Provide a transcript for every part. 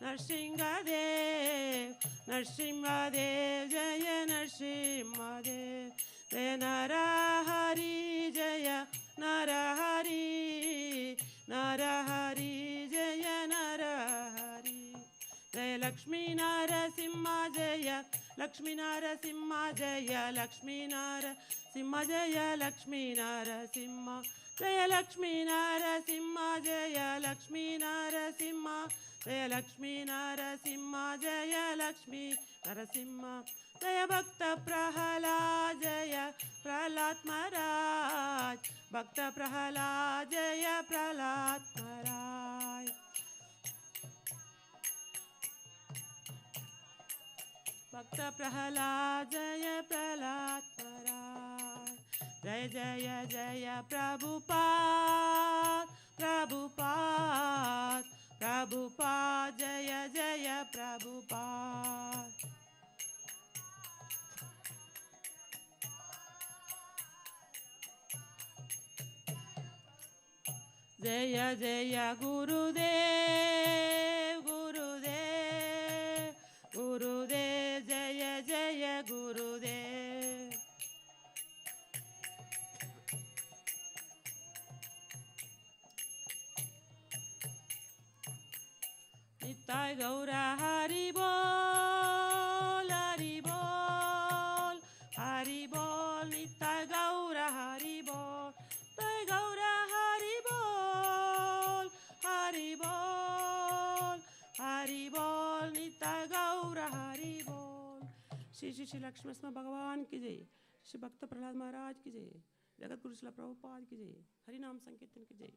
Narsingadev, Narsingadev, Jaya Narsingadev, Jaya Narahari, Jaya Narahari, Narahari, Jaya Narahari, Jaya Lakshmi Narasimha, Jaya Lakshmi Narasimha, Jaya Lakshmi Narasimha, Jaya Lakshmi Narasimha, Jaya Lakshmi Narasimha, Jaya Lakshmi Narasimha, Jaya Lakshmi Narasimha, Jaya Lakshmi Narasimha, Jaya Bhakta Prahalad, Jaya Prahlad Maharaj, Bhakta Prahalad, Jaya Prahlad Maharaj, Bhakta Prahalad, Jaya Prahlad Maharaj, Jaya Jaya Jaya Prabhupad, Prabhupad, Prabhupad, Jaya Jaya Prabhupad. Jaya Jaya Gurudev, Gurudev, Gurudev, Jaya Jaya Gurudev. Nitai Gaura Hari Bol, Hari Bol, Hari Bol, Nitai Gaura Hari Bol, Nitai Gaura Hari Bol, Hari Bol, Hari Bol, Nitai Gaura Hari Bol. Shri Shri Shri Lakshmi Narasimha Bhagavan ki jai, Shri Bhakta Prahlad Maharaj ki jai, Jagat Guru Srila Prabhupada ki jai, Hari Naam Sankirtan ki jai.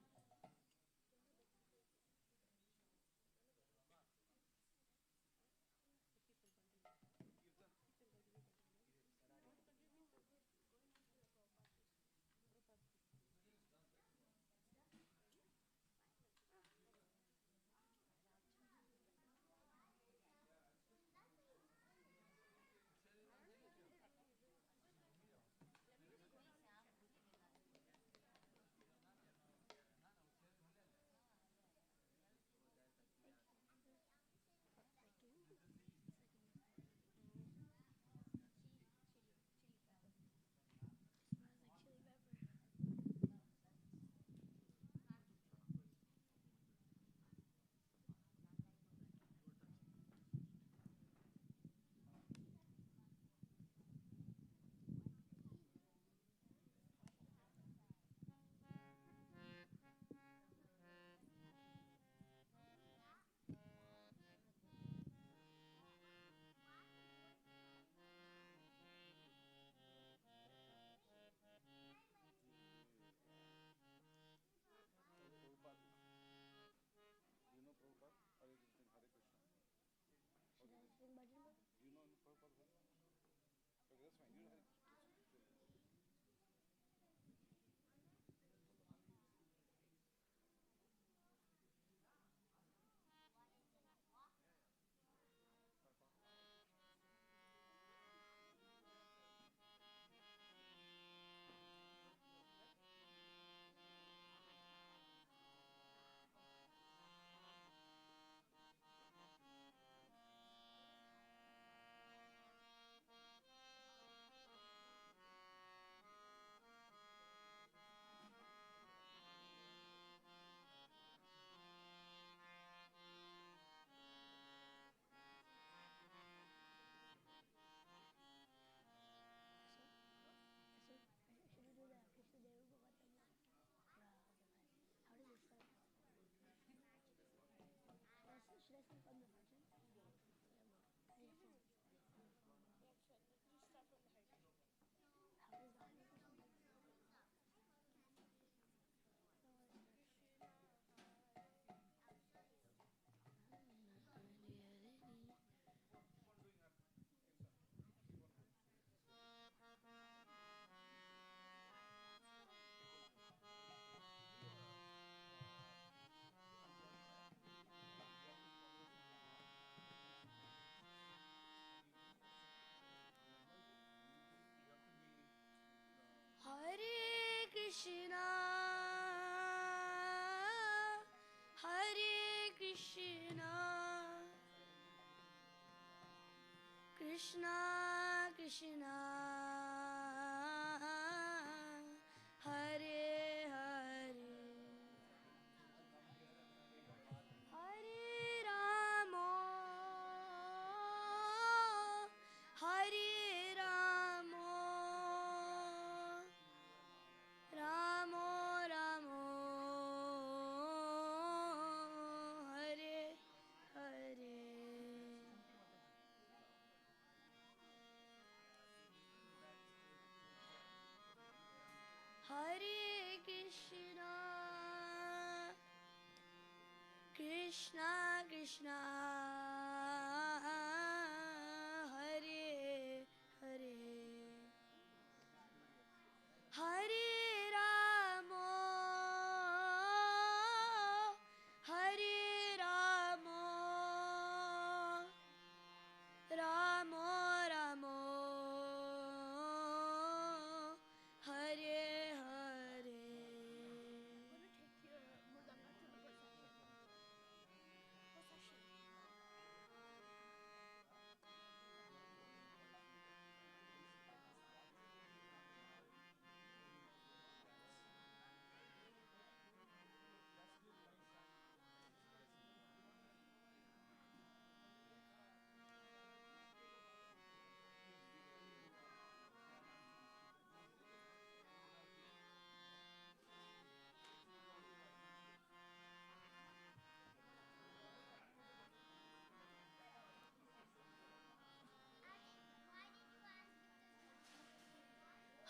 Krishna Krishna Hare Hare Hare Rama Hare Rama Ramo Ramo Hare Hare Hare Krishna Krishna Krishna Hare Hare Hare Rama Hare Rama Ramo Ramo Hare Hare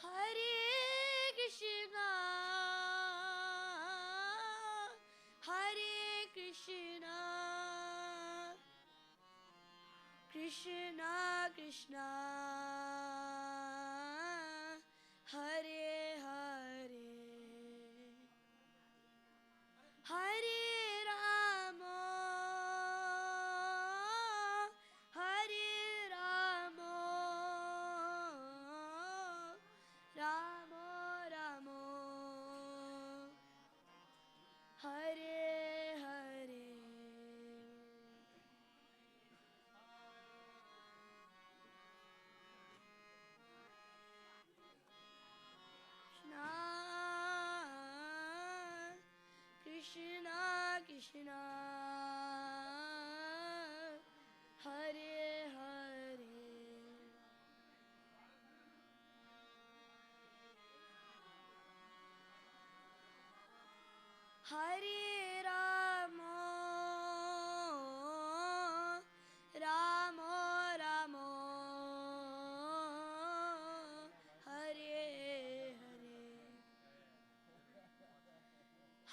Hare Krishna Hare Krishna Krishna Krishna Hare Hare Hare Rama Hare Rama Ramo Ramo Hare Hare Krishna Krishna Hare Hare Hare Rama Ramo Ramo Hare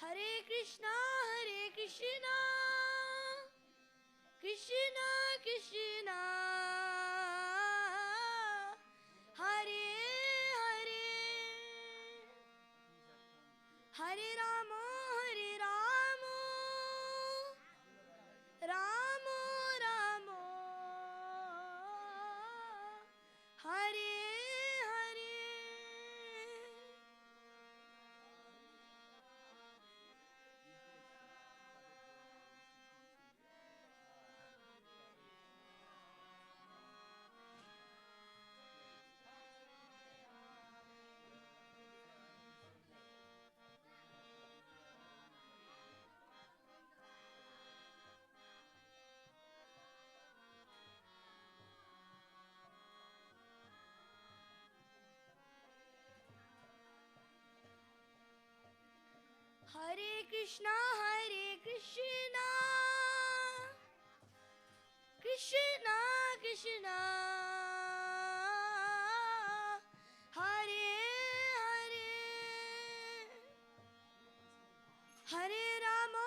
Hare Hare Krishna Krishna Krishna Hare Hare Hare Rama Ramo Ramo Hare Hare Hare Krishna Krishna Krishna Hare Hare Hare Rama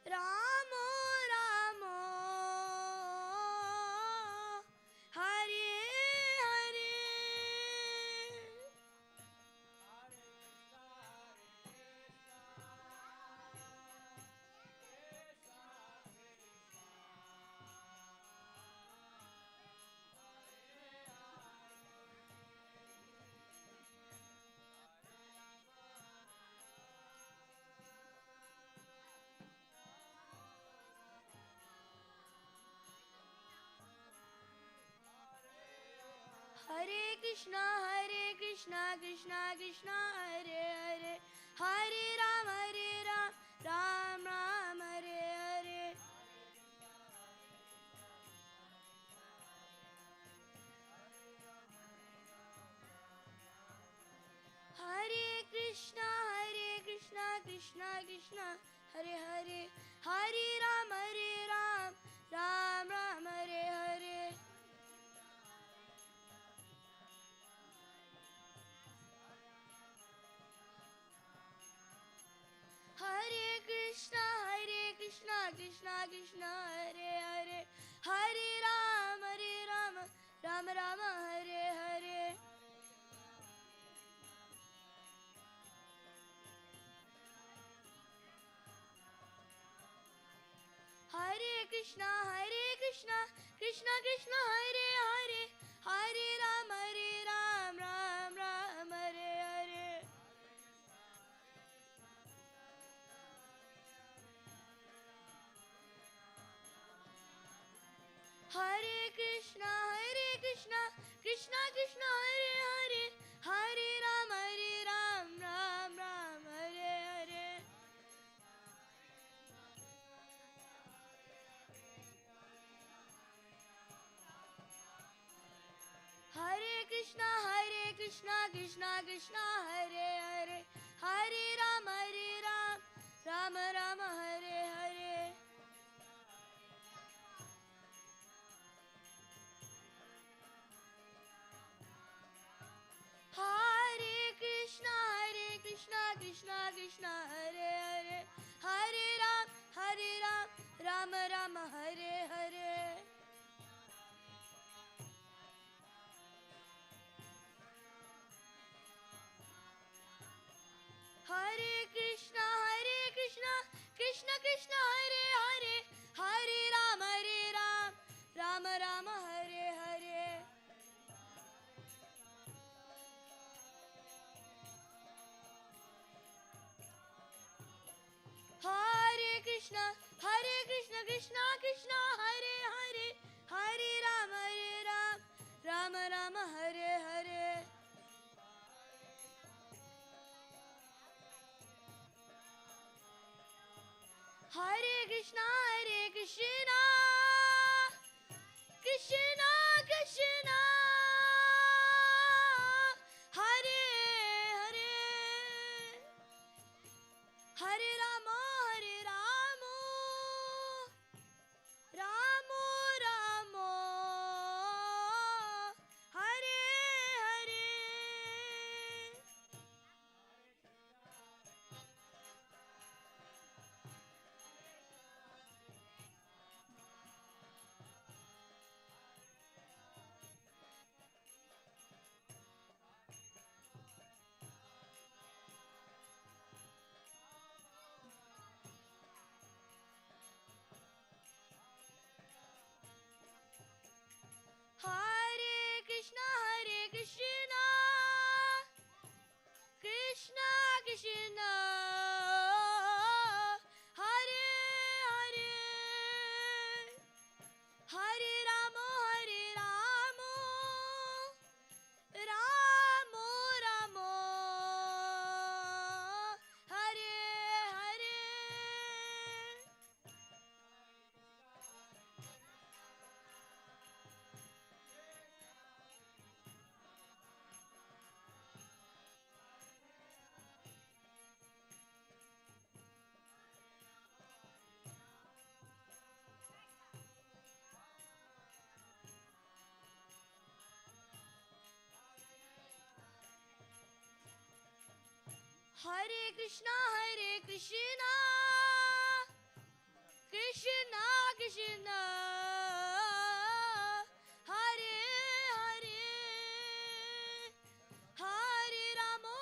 Ramo Ramo Hare Hare Hare Krishna, Krishna Krishna, Hare Hare, Hare Ram, Ram Ram, Hare Hare. Hare Krishna, Krishna Krishna, Hare Hare, Hare Ram, Ram Ram, Hare Hare. Hare Krishna, Krishna Krishna, Hare Hare, Hare Ram, Ram Ram, Hare Hare. Hare Krishna, Krishna Krishna, Hare Hare, Hare Ram, Ram Ram, Hare Hare. Hare Krishna, Krishna Krishna, Hare Hare, Hare Ram, Ram Ram, Hare Hare. Hare Krishna, Krishna Krishna, Hare Hare, Hare Ram, Ram Ram, Hare Hare. Hare Krishna, Krishna Krishna, Hare Hare, Hare Ram, Ram Ram, Hare Hare. Hare Krishna, Krishna Krishna, Hare Hare, Hare Ram, Ram Ram, Hare Hare. Hare Krishna, Krishna Krishna, Hare Hare, Hare Ram, Ram Ram, Hare Hare. Hare Krishna, Krishna Krishna, Hare Hare, Hare Rama, Ramo Ramo, Hare Hare. Hare Krishna, Krishna Krishna, Hare Hare, Hare Ramo, Ramo Ramo, Hare Hare. Hare Krishna, Krishna Krishna, Hare Hare, Hare Ramo,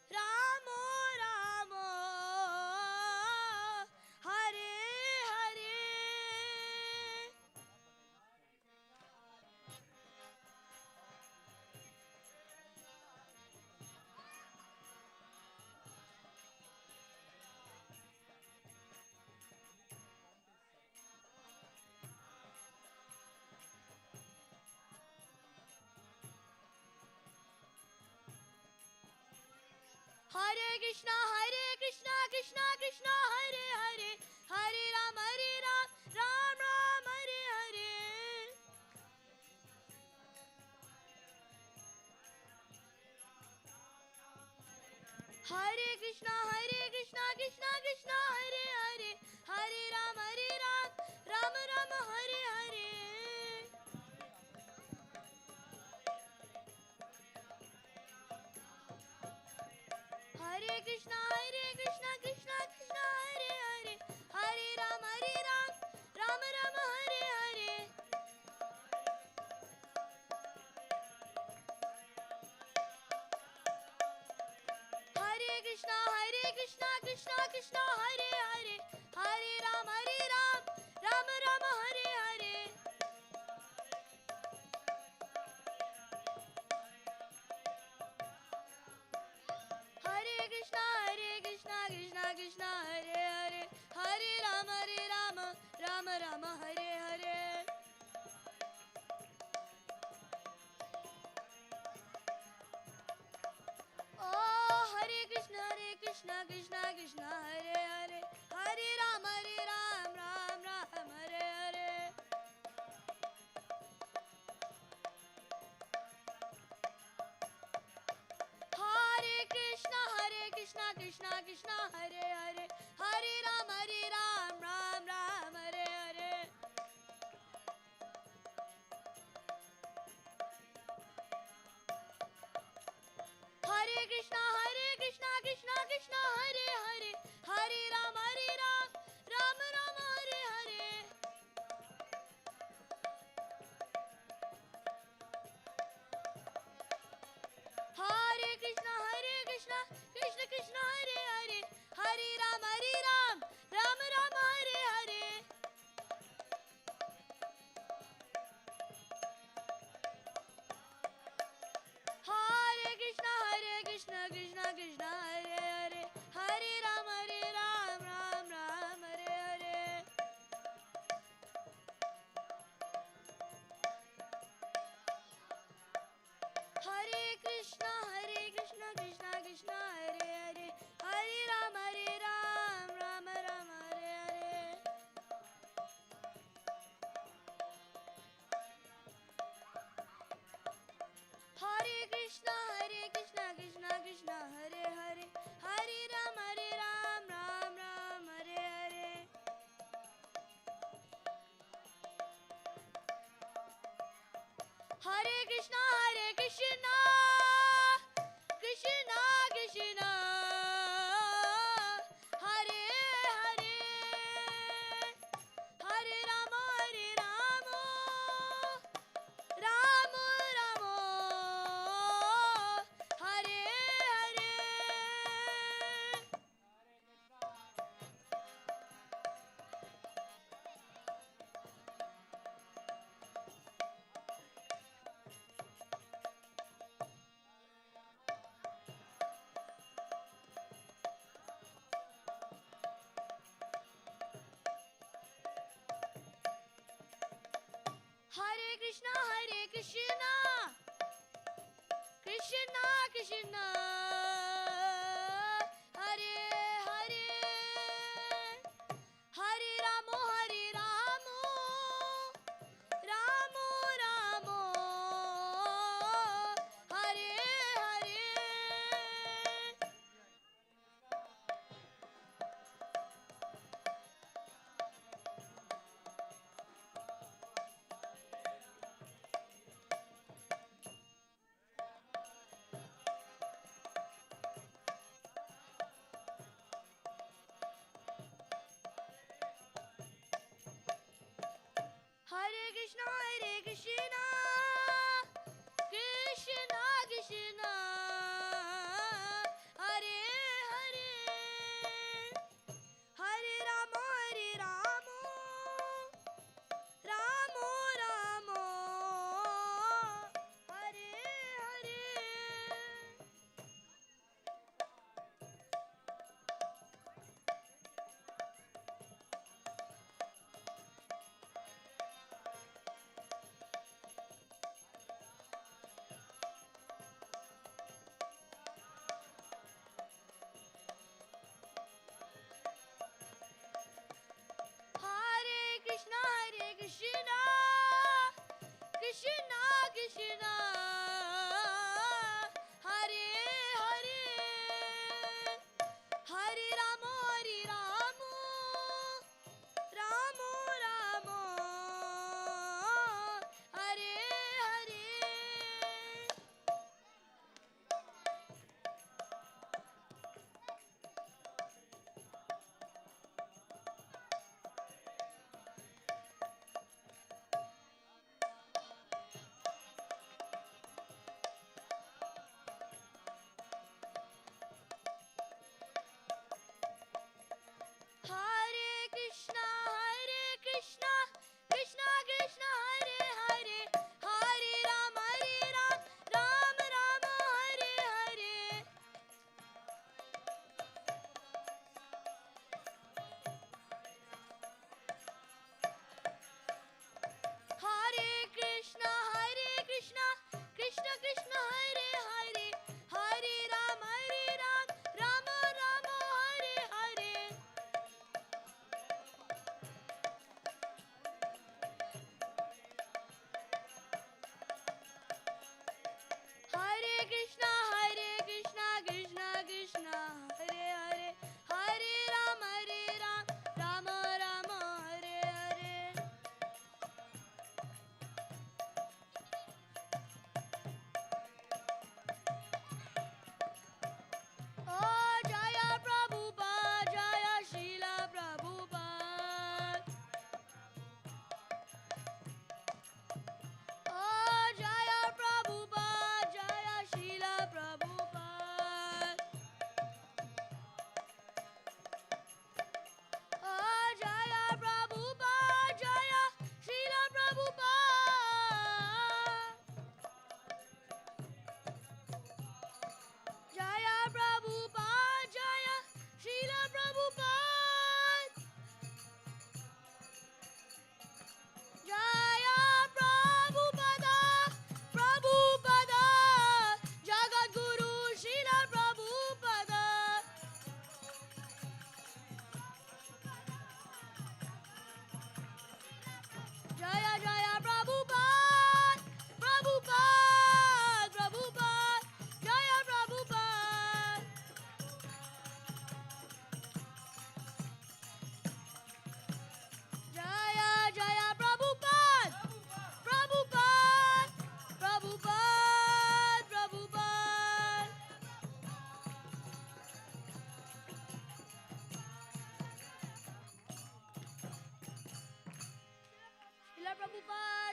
Ramo Ramo, Hare Hare. Hare Krishna, Krishna Krishna, Hare Hare, Hare Ram, Ram Ram, Hare Hare. Hare Krishna, Krishna Krishna, Hare Hare, Hare Ram, Ram Ram, Hare Hare. Hare Krishna, Krishna Krishna, Hare Hare, Hare Ram, Ram Ram, Hare Hare. Hare Krishna, Krishna Krishna, Hare Hare, Hare Ram, Ram Ram, Hare Hare. Hare Krishna, Krishna Krishna, Hare Hare, Hare Ram, Ram Ram, Hare Hare. Oh, Hare Krishna, Krishna Krishna, Hare Hare, Hare Ram, Ram Ram, Hare Hare. Hare Krishna, Krishna Krishna, Hare Hare, Hare Ram, Ram Ram, Hare Hare. Hare Krishna, Krishna Hare Hare, Hare Ram, Ram Ram, Hare Hare. Hare Krishna, Krishna Krishna, Hare Hare, Hare Ram, Ram Ram, Hare Hare. Hare Krishna, Krishna Krishna, Hare Hare, Hare Ram, Ram Ram, Hare Hare. Hare Krishna, Krishna Krishna, Hare Hare, Hare Ram, Ram Ram, Hare Hare. Hare Krishna, Krishna, Hare Hare, Hare Ram, Ram Ram, Hare Hare. Hare Krishna, Krishna Krishna, Hare Hare, Hare Rama, Rama Rama, Hare Hare. Hare Krishna, Krishna Krishna, Hare Hare, Hare Rama, Rama Rama, Hare Hare. Hare Krishna, Krishna Krishna, Hare Hare, Hare Rama, Rama Rama, Hare Hare.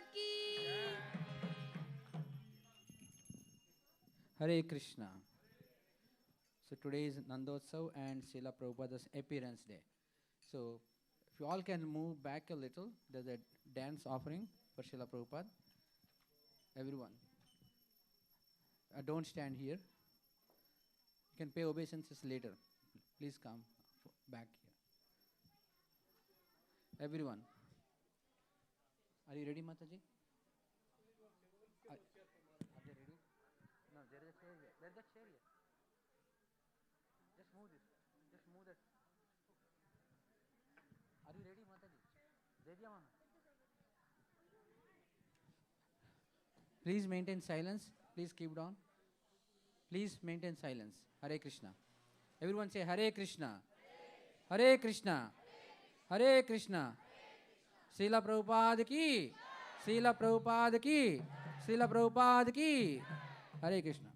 Prabhupada ki. Hare Krishna. So today is Nandotsav and Srila Prabhupada's appearance day. So if you all can move back a little, there's a dance offering for Srila Prabhupada. Everyone. Don't stand here. You can pay obeisances later. Please come back here. Everyone. Are you ready, Mataji? Are they ready? No, there is a chair here. There's a chair here. Just move this. Just move that. Are you ready, Mataji? Ready, Mama? Please maintain silence. Please keep down. Please maintain silence. Hare Krishna. Everyone say Hare Krishna. Hare Krishna. Hare Krishna. Srila Prabhupada ki. Srila Prabhupada ki. Srila Prabhupada ki. Hare Krishna.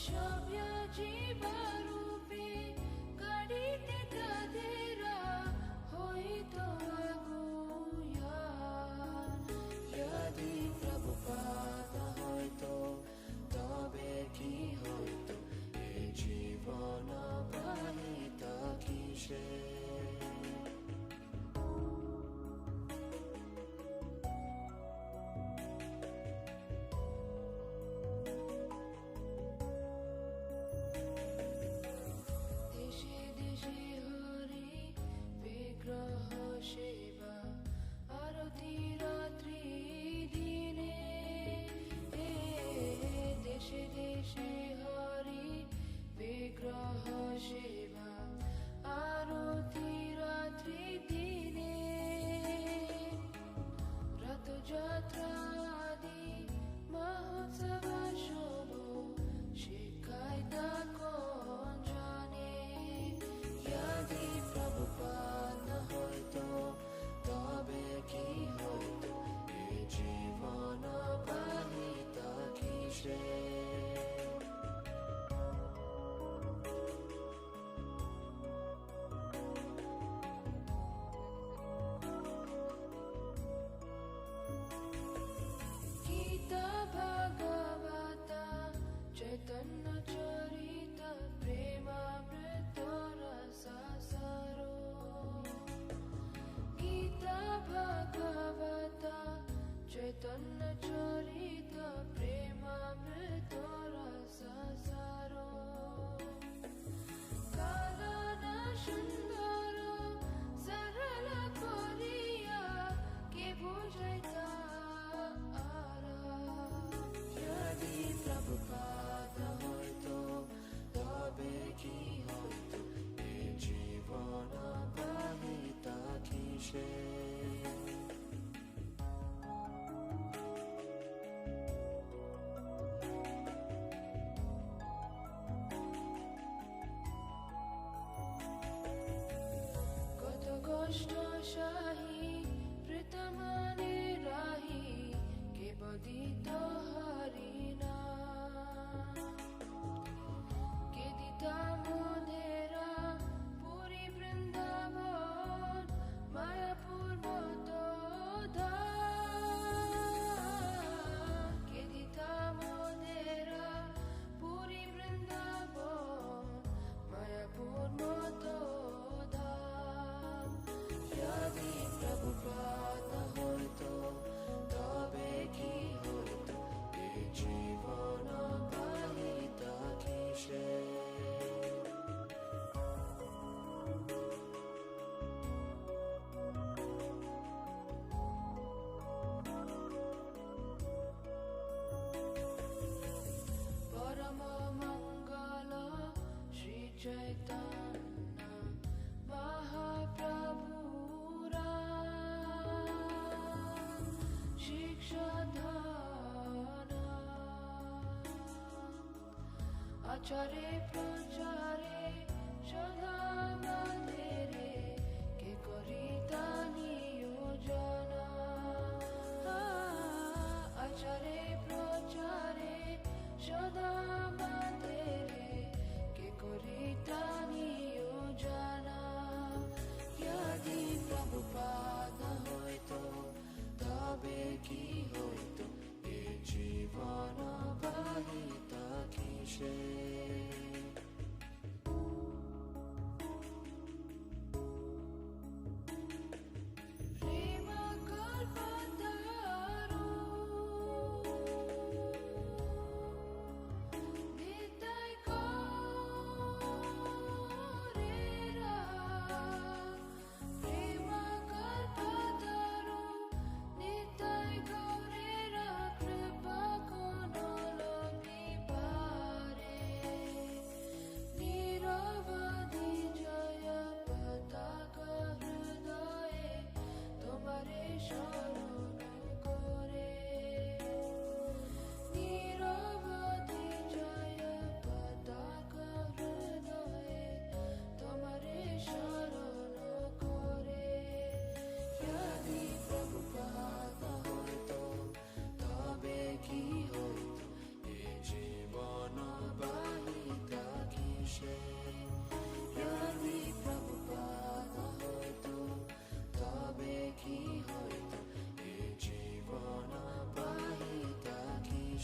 সভ্য জীবরূপে কাড়িতে তাদেরা হইতো Água यदि प्रभुपाद হইতো তবে কি হইতো এ জীবন বাহিত কিসে দেশে দেশে হরি বিগ্রহ সেবা আরতি রাত্রি দিনে দেশে দেশে হরি বিগ্রহ সেবা আরতি রাত্রি দিনে রথযাত্রা আদি মহোৎসব শুভ শিখায় তা কোন জানে यदि प्रभुपाद হইতো তবে কি হইতো এ জীবন বাহিত কিসে গীতা ভাগবত চৈতন্য চরিত প্রেমামৃত রসাসারো গীতা ভাগবত চৈতন্য চরিত প্রেমামৃত রসাসারো কানন সুন্দর সরল করিয়া কে বুঝাইতা यदि प्रभुपाद হইতো তবে কি হইতো এ জীবন বাহিত কিসে কত কষ্ট সাহি প্রীতমনে রাহি কে বদিত হরিনা কে দিতা মোদেরা পুরী বৃন্দাবন মায়াপুর মত কে দিতা মোদেরা পুরী বৃন্দাবন মায়াপুর মত यदि प्रभुपाद হইতো তবে কি হইতো এ জীবন বাহিত কিসে পরম মঙ্গল শ্রী চৈতন্য মহাপ্রভুরা শিক্ষাধন আচারে প্রচারে সদা মাধেরে কে করিতা নিয়োজন আচারে প্রচারে সদা মাধেরে কে করিতা নিয়োজন यदि प्रभुपाद হইতো তবে কি হইতো এ জীবন বাহিত কিসে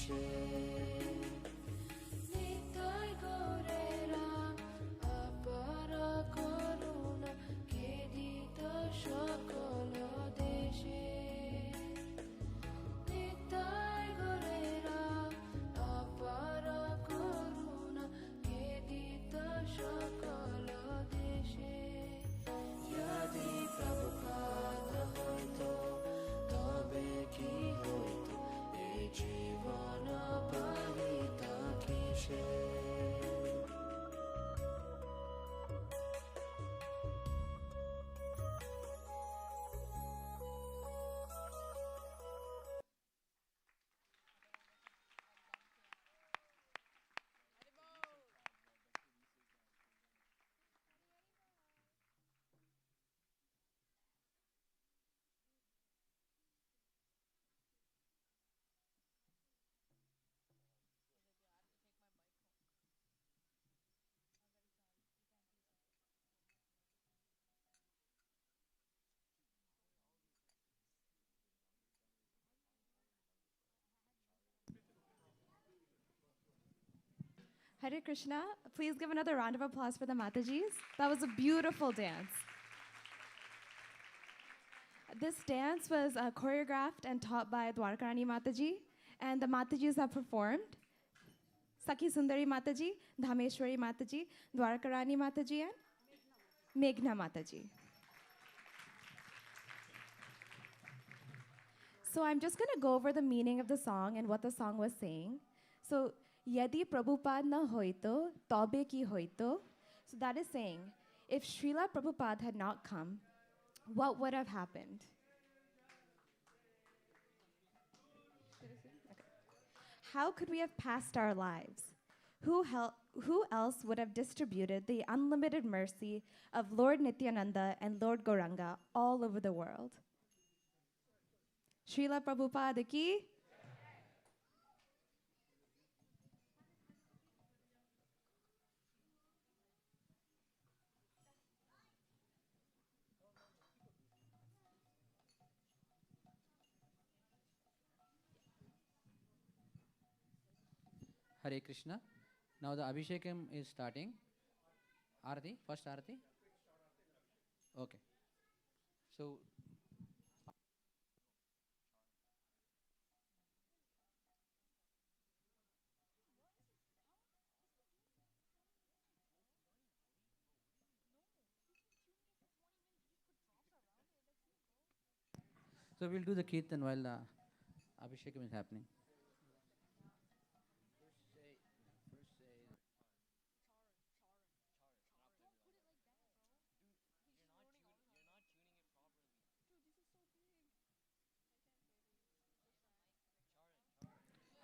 কিসে নিতাই গৌরেরা আপার করুণা কে দিত সকল দেশে নিতাই গৌরেরা আপার করুণা কে দিত সকল দেশে যদি প্রভুপাদ হইতো তবে কি হইতো এই জীবন পাহিত কিসে Hare Krishna. Please give another round of applause for the Matajis. That was a beautiful dance. This dance was choreographed and taught by Dwarkarani Mataji, and the Matajis have performed. Sakhi Sundari Mataji, Dhameshwari Mataji, Dwarkarani Mataji, and Meghna Mataji. So I'm just going to go over the meaning of the song and what the song was saying. So, Yadi Prabhupada na hoito, tobe ki hoito. So that is saying, if Srila Prabhupada had not come, what would have happened? Okay. How could we have passed our lives? Who else would have distributed the unlimited mercy of Lord Nityananda and Lord Gauranga all over the world? Srila Prabhupada ki. Hare Krishna. Now the Abhishekam is starting. Arati, first Arati. Okay. So we'll do the Kirtan while the Abhishekam is happening.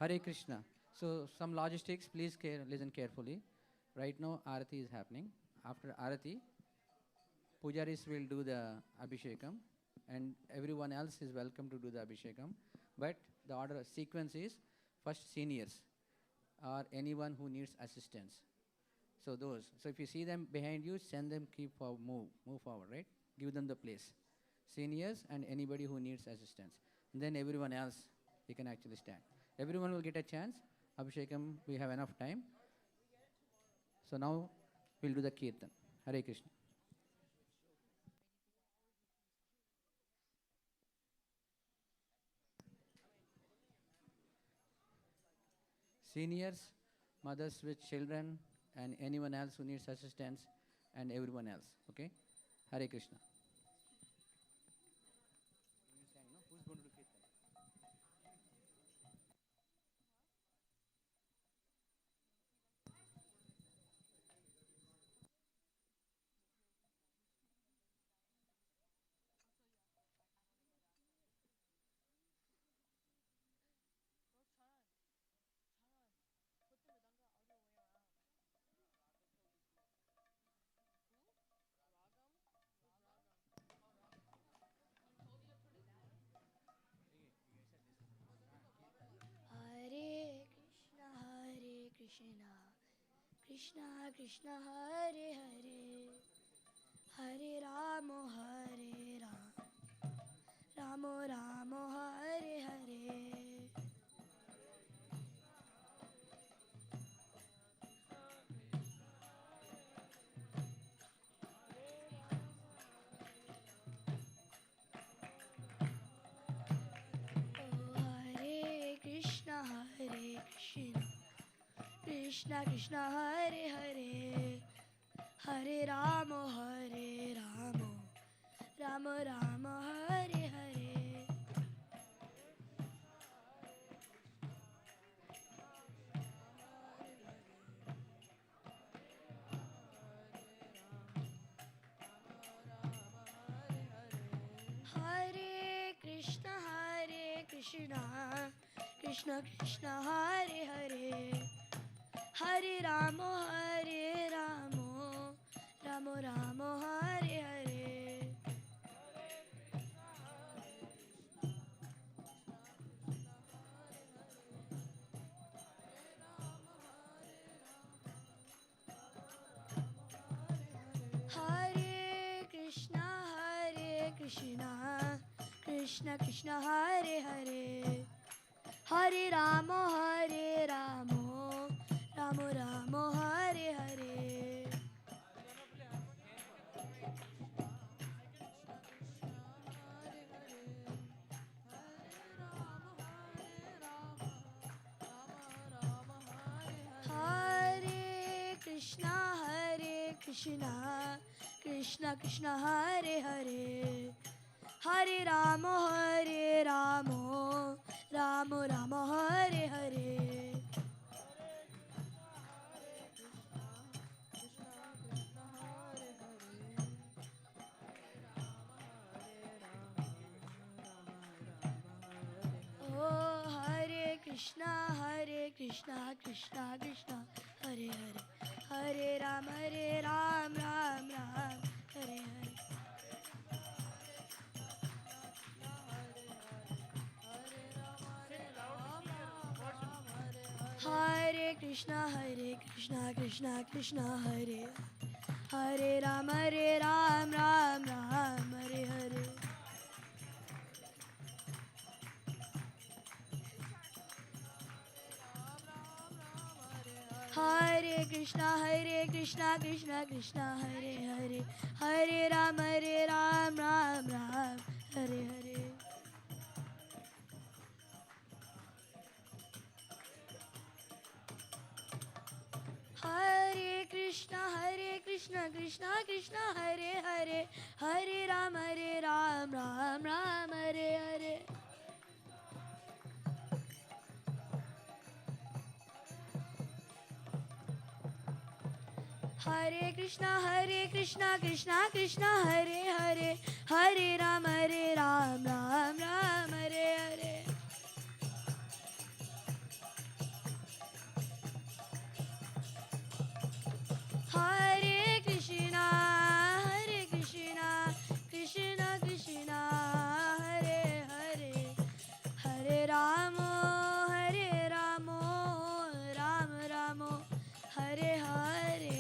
Hare Krishna. So some logistics, please listen carefully. Right now Arati is happening. After Arati, Pujaris will do the Abhishekam and everyone else is welcome to do the Abhishekam. But the order sequence is first seniors or anyone who needs assistance. So those. So if you see them behind you, send them, move forward, right? Give them the place. Seniors and anybody who needs assistance. And then everyone else, you can actually stand. Everyone will get a chance. Abhishekam, we have enough time. So now we'll do the Kirtan. Hare Krishna. Seniors, mothers with children, and anyone else who needs assistance, and everyone else. Okay? Hare Krishna. Who's going to do Kirtan? Hare Krishna, Krishna Krishna Hare Hare, Hare Rama Hare Rama, Rama Rama Hare Hare. Krishna Krishna Hare Hare Hare Rama Rama Rama Hare Hare Hare Krishna Krishna Krishna Hare Hare Hare Rama Rama Rama Hare Hare Hare Krishna Krishna Krishna Hare Hare Hare Rama Rama Rama Hare Hare Hare Krishna Krishna Krishna Hare Hare Hare Rama Rama Rama Hare Hare Oh Hare Krishna Krishna Krishna Hare Hare Hare Ram Ram Ram Hare Hare Hare Krishna Krishna Krishna Hare Hare Ram Ram Ram Hare Hare Hare Krishna Krishna Krishna Hare Hare Hare Ram Ram Ram Hare Hare Hare Krishna Krishna Krishna Hare Hare Hare Ram Ram Ram Hare Hare Hare Krishna Krishna Krishna Hare Hare Hare Ram Ram Ram Hare Hare Hare Krishna Krishna Krishna Hare Hare Hare Rama Ram Ram Hare Hare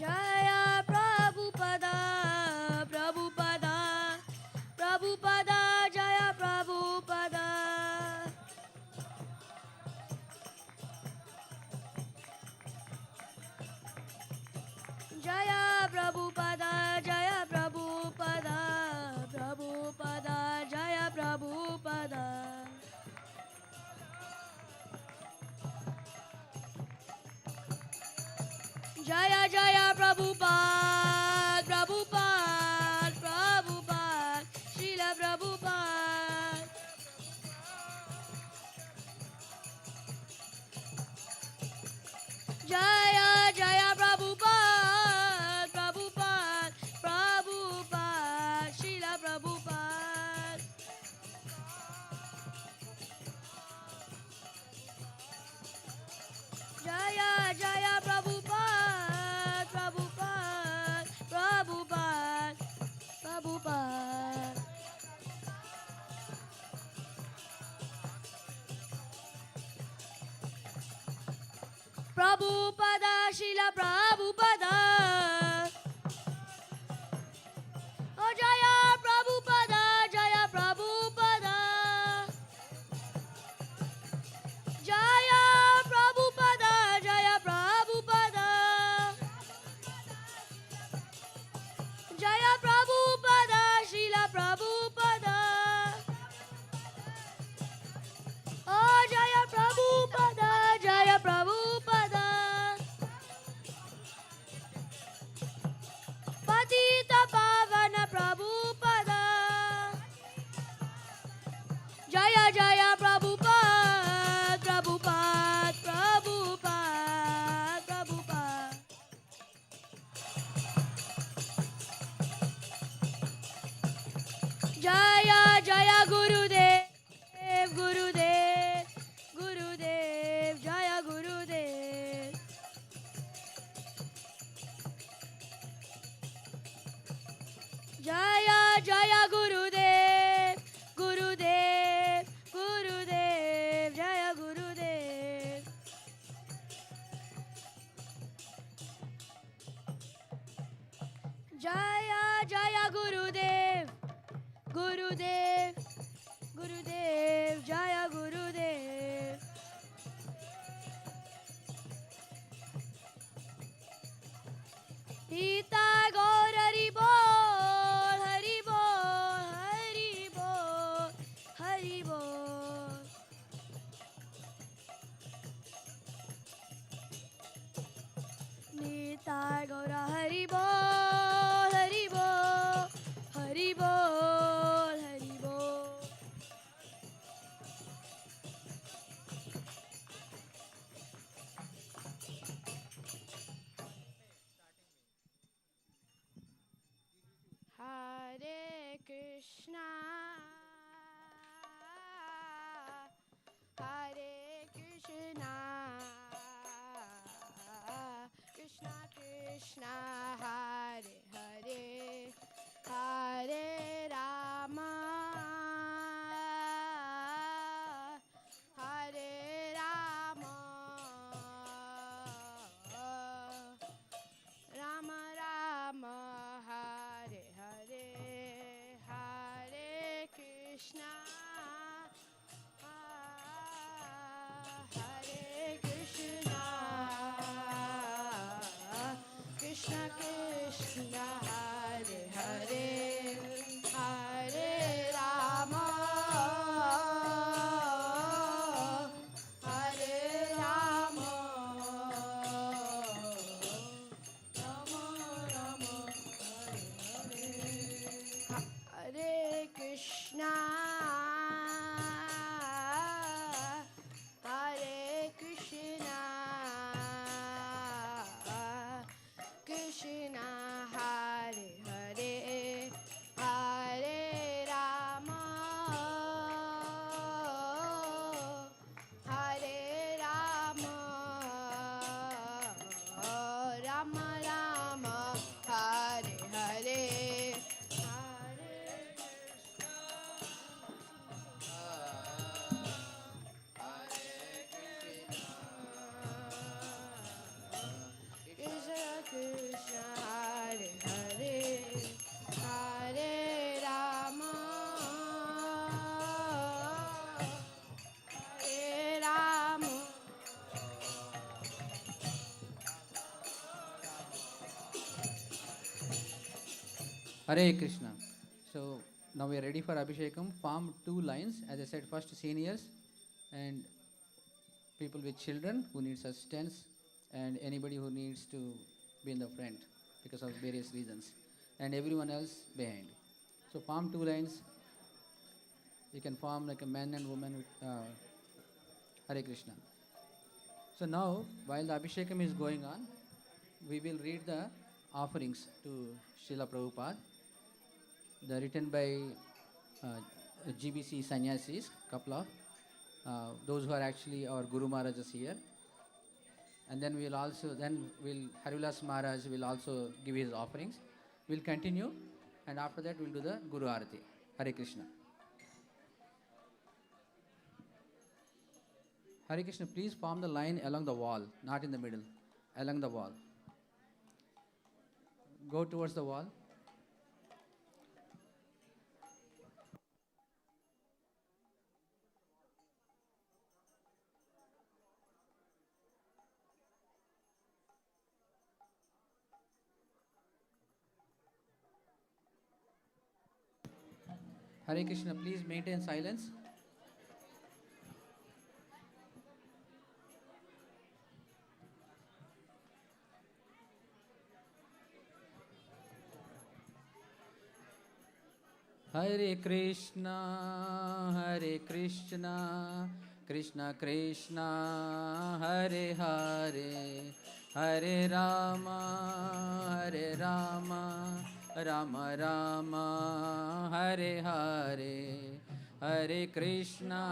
Jaya Prabhupada Jaya Prabhupada Jaya Prabhupada Jaya Prabhupada Jaya Prabhupada Jaya Jaya Prabhupada Srila Prabhupada Jaya Jaya Prabhupada Srila Prabhupada Jaya Jaya Prabhupada Prabhupada Srila Prabhupada Oh Jaya Prabhupada Jaya Prabhupada Jaya Prabhupada Jaya Prabhupada Jaya Jaya Gurudev, Gurudev, Gurudev, Jaya Gurudev. Nitai Gaur Hari Bol, Hari Bol, Hari Bol, Hari Bol. Nitai Gaur Hari Bol, Hari Bol, Hari Bol, Hari Bol. Hare Krishna, Hare Krishna, Krishna Krishna, Hare Hare, Hare Rama, Hare Rama, Rama Rama, Hare Hare, Hare Krishna, Hare Krishna, Krishna Krishna, Hare Hare, Hare Rama, Hare Rama, Rama Rama, Hare Krishna, Hare Krishna, Krishna Hare Hare, Hare Rama, Hare Rama, Rama Rama, Hare Hare, Hare Krishna Krishna, Hare Hare, Hare Rama, Hare Rama. Hare Krishna. So now we are ready for Abhishekam. Form 2 lines. As I said, first seniors and people with children who needs assistance, and anybody who needs to be in the front because of various reasons, and everyone else behind. So form 2 lines. You can form like a man and woman with Hare Krishna. So now, while the Abhishekam is going on, we will read the offerings to Srila Prabhupada. They're written by GBC sannyasis, couple of those who are actually our Guru Maharajas here. And then Harivilas Maharaj will also give his offerings. We'll continue, and after that we'll do the Guru Arati. Hare Krishna. Hare Krishna, please form the line along the wall, not in the middle, along the wall. Go towards the wall. Hare Krishna, please maintain silence. Hare Krishna, Krishna Krishna, Hare Hare, Hare Rama, Rama Rama, Hare Hare, Hare Krishna,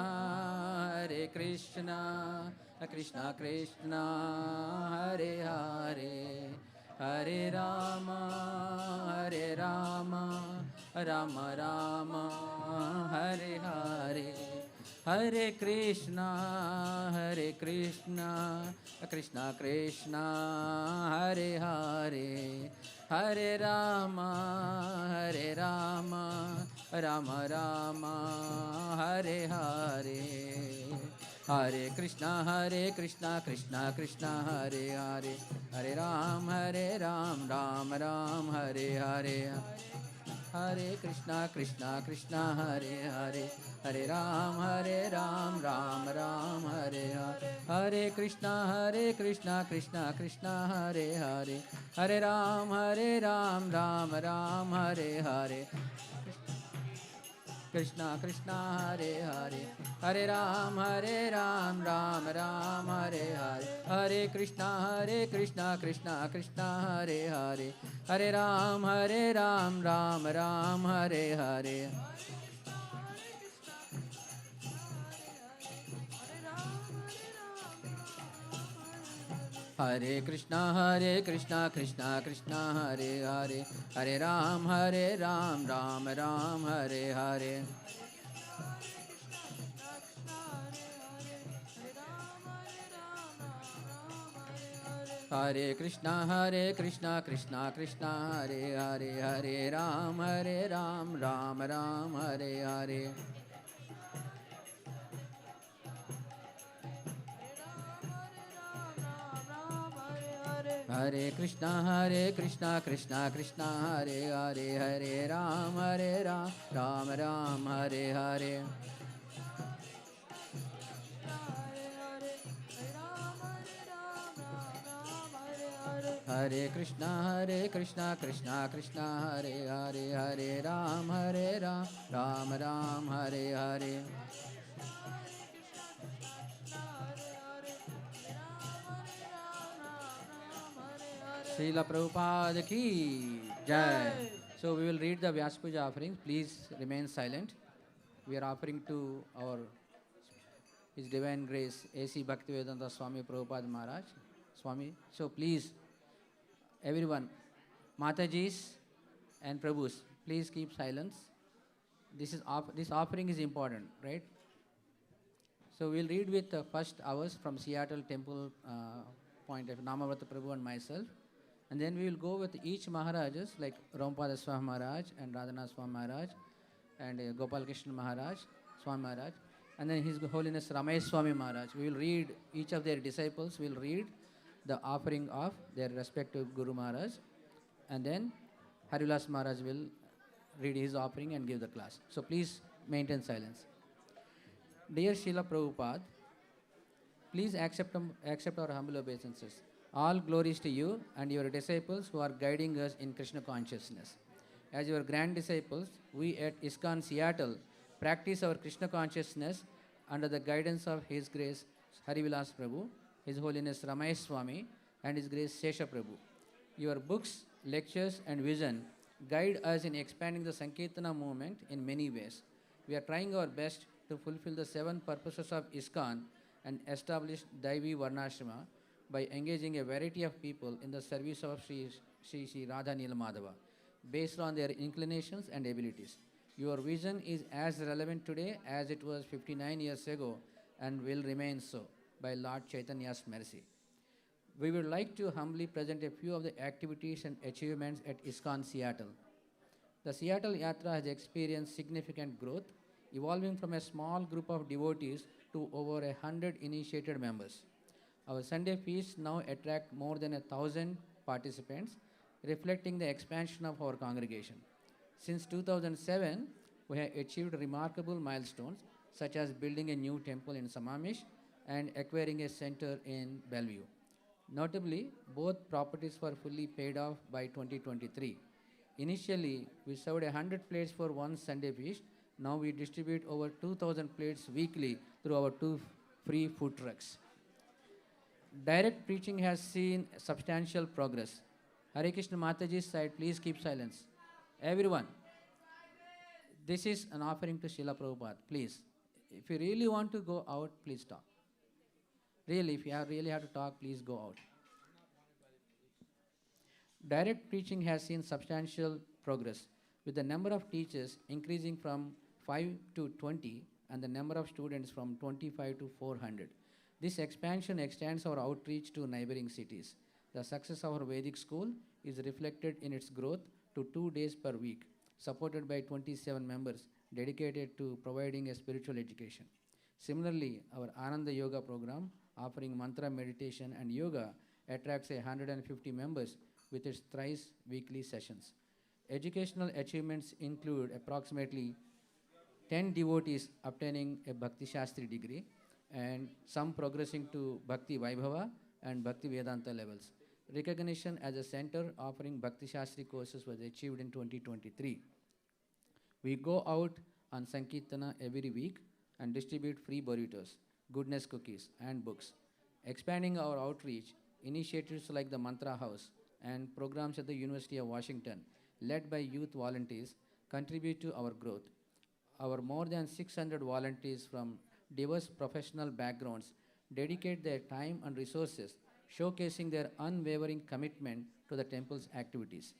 Krishna Krishna, Hare Hare, Hare Rama, Rama Rama, Hare Hare, Hare Krishna, Krishna Krishna, Hare Hare, Hare Rama, Rama Rama, Hare Hare. Hare Krishna, Krishna Krishna, Hare Hare. Hare Ram, Ram Ram, Hare Hare. Hare Krishna, Krishna Hare Hare. Hare Ram, Ram Ram, Hare Hare. Hare Krishna, Krishna Krishna Hare Hare. Hare Ram, Ram Ram, Hare Hare. Krishna Krishna Hare Hare. Hare Ram, Ram Ram Hare Hare. Hare Krishna, Krishna Krishna Hare Hare. Hare Ram, Ram Ram Hare Hare. Hare Krishna, Krishna Krishna Hare Hare. Hare Ram, Ram Ram Hare Hare. Hare Krishna, Krishna Krishna Hare Hare. Hare Ram, Ram Ram Hare Hare. Hare Krishna, Krishna Krishna Hare Hare. Hare Ram, Ram Ram Hare Hare. Hare Krishna, Krishna Krishna Hare Hare. Hare Ram, Ram Ram Hare Hare. Srila Prabhupada ki Jai. So we will read the Vyasa Puja offerings. Please remain silent. We are offering to our His Divine Grace A.C. Bhaktivedanta Swami Prabhupada Maharaj. Swami. So please, everyone, Matajis and Prabhus, please keep silence. This offering is important, right? So we'll read with first hours from Seattle Temple point of Namavrata Prabhu and myself. And then we will go with each Maharajas like Rampada Swami Maharaj and Radhanath Swami Maharaj and Gopal Krishna Maharaj, Swami Maharaj. And then His Holiness Ramesh Swami Maharaj. We will read, each of their disciples will read the offering of their respective Guru Maharaj. And then Harilas Maharaj will read his offering and give the class. So please maintain silence. Dear Srila Prabhupada, please accept our humble obeisances. All glories to you and your disciples who are guiding us in Krishna consciousness. As your grand disciples, we at ISKCON Seattle practice our Krishna consciousness under the guidance of His Grace Harivilas Prabhu, His Holiness Ramesh Swami, and His Grace Sesha Prabhu. Your books, lectures, and vision guide us in expanding the Sankirtana movement in many ways. We are trying our best to fulfill the 7 purposes of ISKCON and establish Daivi Varnashrama by engaging a variety of people in the service of Sri Radha Nilamadhava, based on their inclinations and abilities. Your vision is as relevant today as it was 59 years ago and will remain so by Lord Chaitanya's mercy. We would like to humbly present a few of the activities and achievements at ISKCON Seattle. The Seattle Yatra has experienced significant growth, evolving from a small group of devotees to over 100 initiated members. Our Sunday feasts now attract more than 1,000 participants, reflecting the expansion of our congregation. Since 2007, we have achieved remarkable milestones, such as building a new temple in Samamish and acquiring a center in Bellevue. Notably, both properties were fully paid off by 2023. Initially, we served 100 plates for one Sunday feast. Now we distribute over 2,000 plates weekly through our 2 free food trucks. Direct preaching has seen substantial progress. Hare Krishna Mataji's side, please keep silence. Everyone, this is an offering to Srila Prabhupada. Please, if you really want to go out, please talk. Really, if you really have to talk, please go out. Direct preaching has seen substantial progress, with the number of teachers increasing from 5 to 20 and the number of students from 25 to 400. This expansion extends our outreach to neighboring cities. The success of our Vedic school is reflected in its growth to 2 days per week, supported by 27 members dedicated to providing a spiritual education. Similarly, our Ananda Yoga program, offering mantra meditation and yoga, attracts 150 members with its thrice weekly sessions. Educational achievements include approximately 10 devotees obtaining a Bhakti Shastri degree and some progressing to Bhakti Vaibhava and Bhakti Vedanta levels. Recognition as a center offering Bhakti Shastri courses was achieved in 2023. We go out on Sankirtana every week and distribute free burritos, goodness cookies, and books. Expanding our outreach, initiatives like the Mantra House and programs at the University of Washington, led by youth volunteers, contribute to our growth. Our more than 600 volunteers from diverse professional backgrounds dedicate their time and resources, showcasing their unwavering commitment to the temple's activities.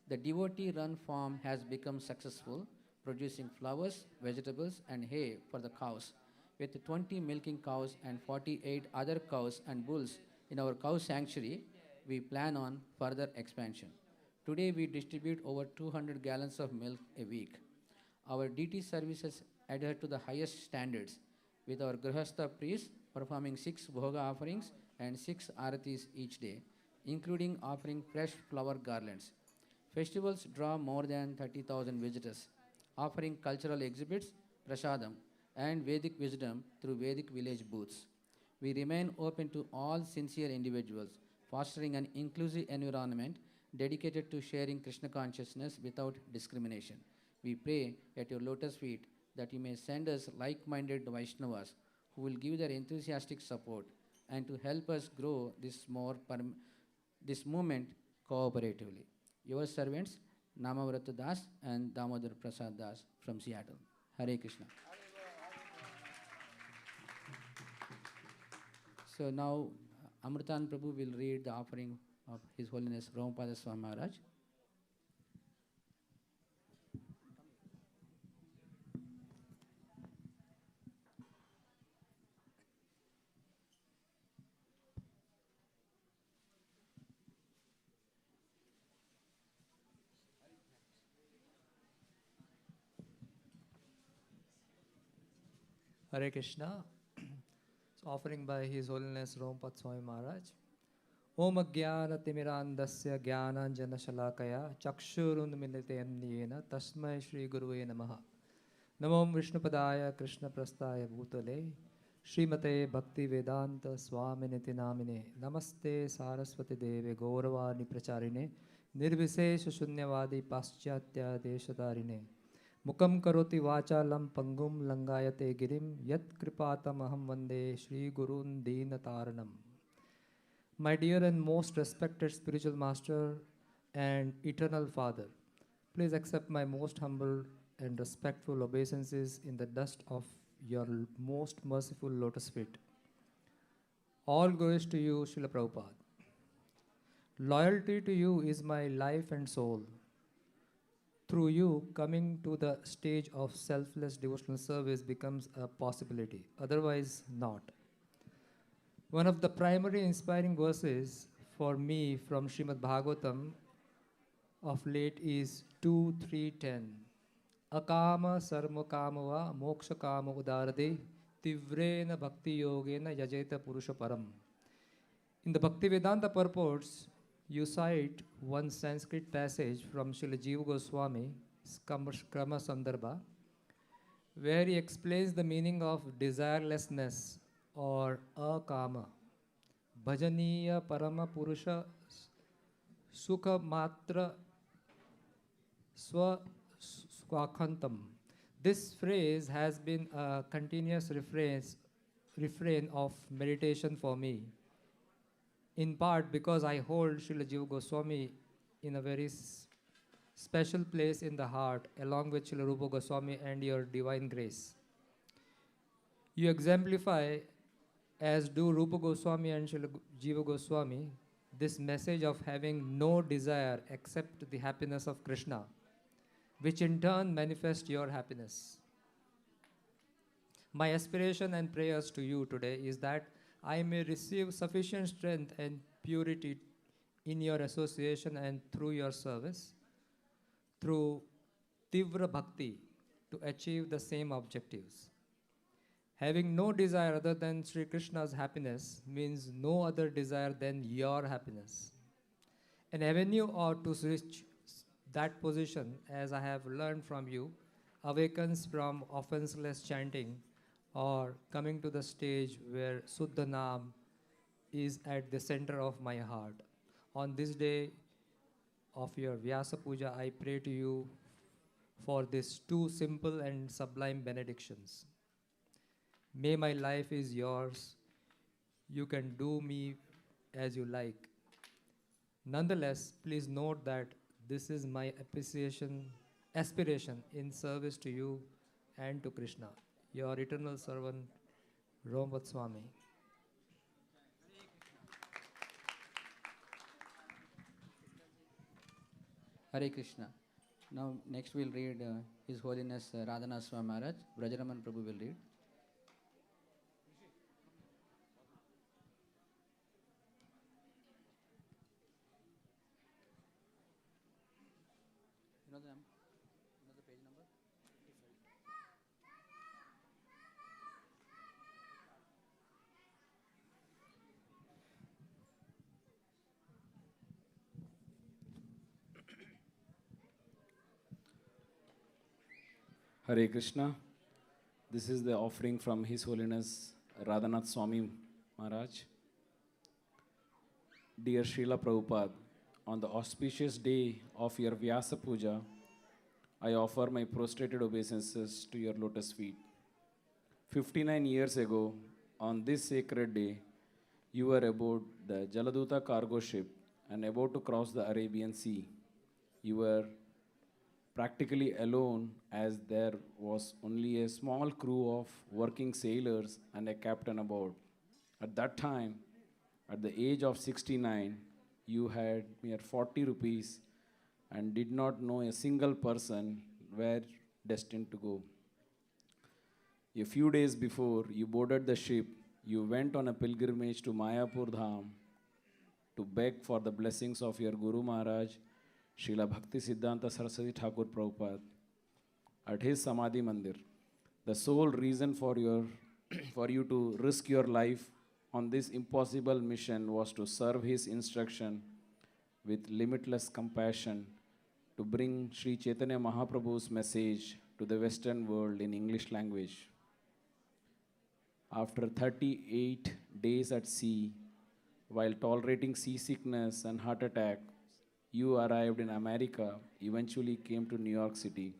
The devotee-run farm has become successful, producing flowers, vegetables, and hay for the cows. With 20 milking cows and 48 other cows and bulls in our cow sanctuary, we plan on further expansion. Today, we distribute over 200 gallons of milk a week. Our DT services adhere to the highest standards, with our Grihastha priests performing 6 bhoga offerings and 6 aratis each day, including offering fresh flower garlands. Festivals draw more than 30,000 visitors, offering cultural exhibits, prasadam, and Vedic wisdom through Vedic village booths. We remain open to all sincere individuals, fostering an inclusive environment dedicated to sharing Krishna consciousness without discrimination. We pray at your lotus feet that you may send us like-minded Vaishnavas who will give their enthusiastic support and to help us grow this movement cooperatively. Your servants, Namavrata Das and Damodar Prasad Das from Seattle. Hare Krishna. So now Amritan Prabhu will read the offering of His Holiness Prabhupada Swami Maharaj. Hare Krishna. It's offering by His Holiness Prabhupada Swami Maharaj. Om Jnana Timirandasya Jnananjana Shalakaya Chakshurunmilitayam Niyena Tasmai Shri Guruve Namaha. Namo Vishnupadaya Krishna Prastaya Bhutale Srimate Bhakti Vedanta Swaminiti Namine Namaste Saraswati Deve Gauravani Pracharine Nirvisesha Shunyavadi Paschatya Deshadarine Mukam Karoti Vachalam Pangum Langayate Girim Yat Kripatam Aham Vande Shri Gurun Dina Taranam. My dear and most respected spiritual master and eternal father, please accept my most humble and respectful obeisances in the dust of your most merciful lotus feet. All glories to you, Srila Prabhupada. Loyalty to you is my life and soul. Through you, coming to the stage of selfless devotional service becomes a possibility, otherwise not. One of the primary inspiring verses for me from Srimad Bhagavatam of late is 2:3:10. Akama sarma kamava moksha kama udarade tivrena bhakti yogena yajeta purusha param. In the Bhakti Vedanta purports, you cite one Sanskrit passage from Srila Jiva Goswami, Krama Sandarbha, where he explains the meaning of desirelessness or akama. Bhajaniya parama purusha sukha matra swakhantam. This phrase has been a continuous refrain of meditation for me, in part because I hold Srila Jiva Goswami in a very special place in the heart, along with Srila Rupa Goswami and your divine grace. You exemplify, as do Rupa Goswami and Srila Jiva Goswami, this message of having no desire except the happiness of Krishna, which in turn manifests your happiness. My aspiration and prayers to you today is that I may receive sufficient strength and purity in your association and through your service, through Tivra Bhakti, to achieve the same objectives. Having no desire other than Sri Krishna's happiness means no other desire than your happiness. An avenue or to reach that position, as I have learned from you, awakens from offenseless chanting or coming to the stage where Suddha Naam is at the center of my heart. On this day of your Vyasa Puja, I pray to you for these two simple and sublime benedictions. May my life is yours. You can do me as you like. Nonetheless, please note that this is my aspiration in service to you and to Krishna. Your eternal servant, Romvat Swami. Hare Krishna. Now, next we'll read His Holiness Radhanath Swami Maharaj. Brajaraman Prabhu will read. You know the number? You know the page number? Hare Krishna. This is the offering from His Holiness Radhanath Swami Maharaj. Dear Srila Prabhupada, on the auspicious day of your Vyasa Puja, I offer my prostrated obeisances to your lotus feet. 59 years ago, on this sacred day, you were aboard the Jaladuta cargo ship and about to cross the Arabian Sea. You were practically alone as there was only a small crew of working sailors and a captain aboard. At that time, at the age of 69, you had mere 40 rupees and did not know a single person where destined to go. A few days before you boarded the ship, you went on a pilgrimage to Mayapur Dham to beg for the blessings of your Guru Maharaj, Srila Bhakti Siddhanta Saraswati Thakur Prabhupada, at his Samadhi Mandir. The sole reason for you to risk your life on this impossible mission was to serve his instruction with limitless compassion to bring Sri Chaitanya Mahaprabhu's message to the Western world in English language. After 38 days at sea, while tolerating seasickness and heart attack, you arrived in America, eventually came to New York City.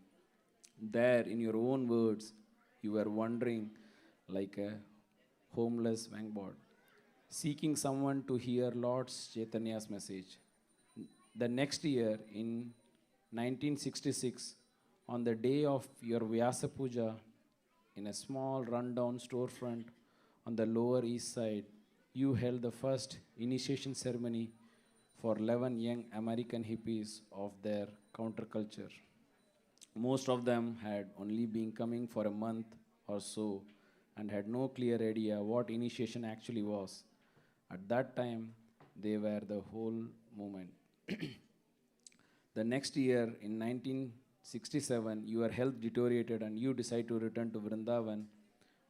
There, in your own words, you were wandering like a homeless vanguard, seeking someone to hear Lord Chaitanya's message. The next year, in 1966, on the day of your Vyasa Puja, in a small rundown storefront on the Lower East Side, you held the first initiation ceremony for 11 young American hippies of their counterculture. Most of them had only been coming for a month or so and had no clear idea what initiation actually was. At that time, they were the whole movement. The next year, in 1967, your health deteriorated and you decided to return to Vrindavan,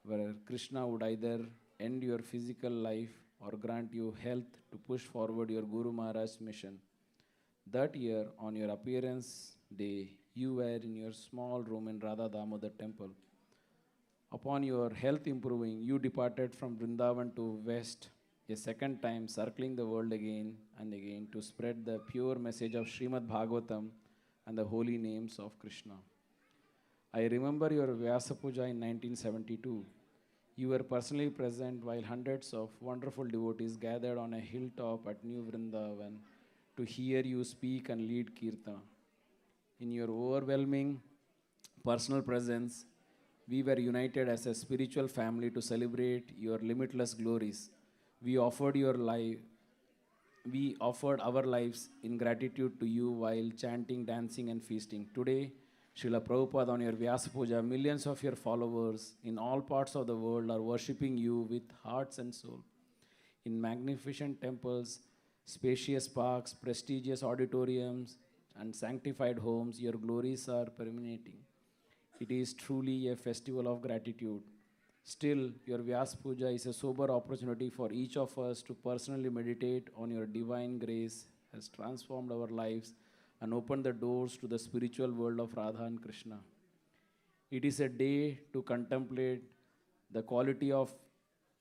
where Krishna would either end your physical life or grant you health to push forward your Guru Maharaj's mission. That year, on your appearance day, you were in your small room in Radha Damodar temple. Upon your health improving, you departed from Vrindavan to West, a second time circling the world again and again to spread the pure message of Srimad Bhagavatam and the holy names of Krishna. I remember your Vyasa Puja in 1972. You were personally present while hundreds of wonderful devotees gathered on a hilltop at New Vrindavan to hear you speak and lead Kirtana. In your overwhelming personal presence, we were united as a spiritual family to celebrate your limitless glories. We offered our lives in gratitude to you while chanting, dancing, and feasting. Today, Srila Prabhupada, on your Vyasa Puja, millions of your followers in all parts of the world are worshipping you with hearts and soul. In magnificent temples Spacious parks, prestigious auditoriums, and sanctified homes, your glories are permeating. It is truly a festival of gratitude. Still, your Vyas Puja is a sober opportunity for each of us to personally meditate on your divine grace has transformed our lives and opened the doors to the spiritual world of Radha and Krishna. It is a day to contemplate the quality of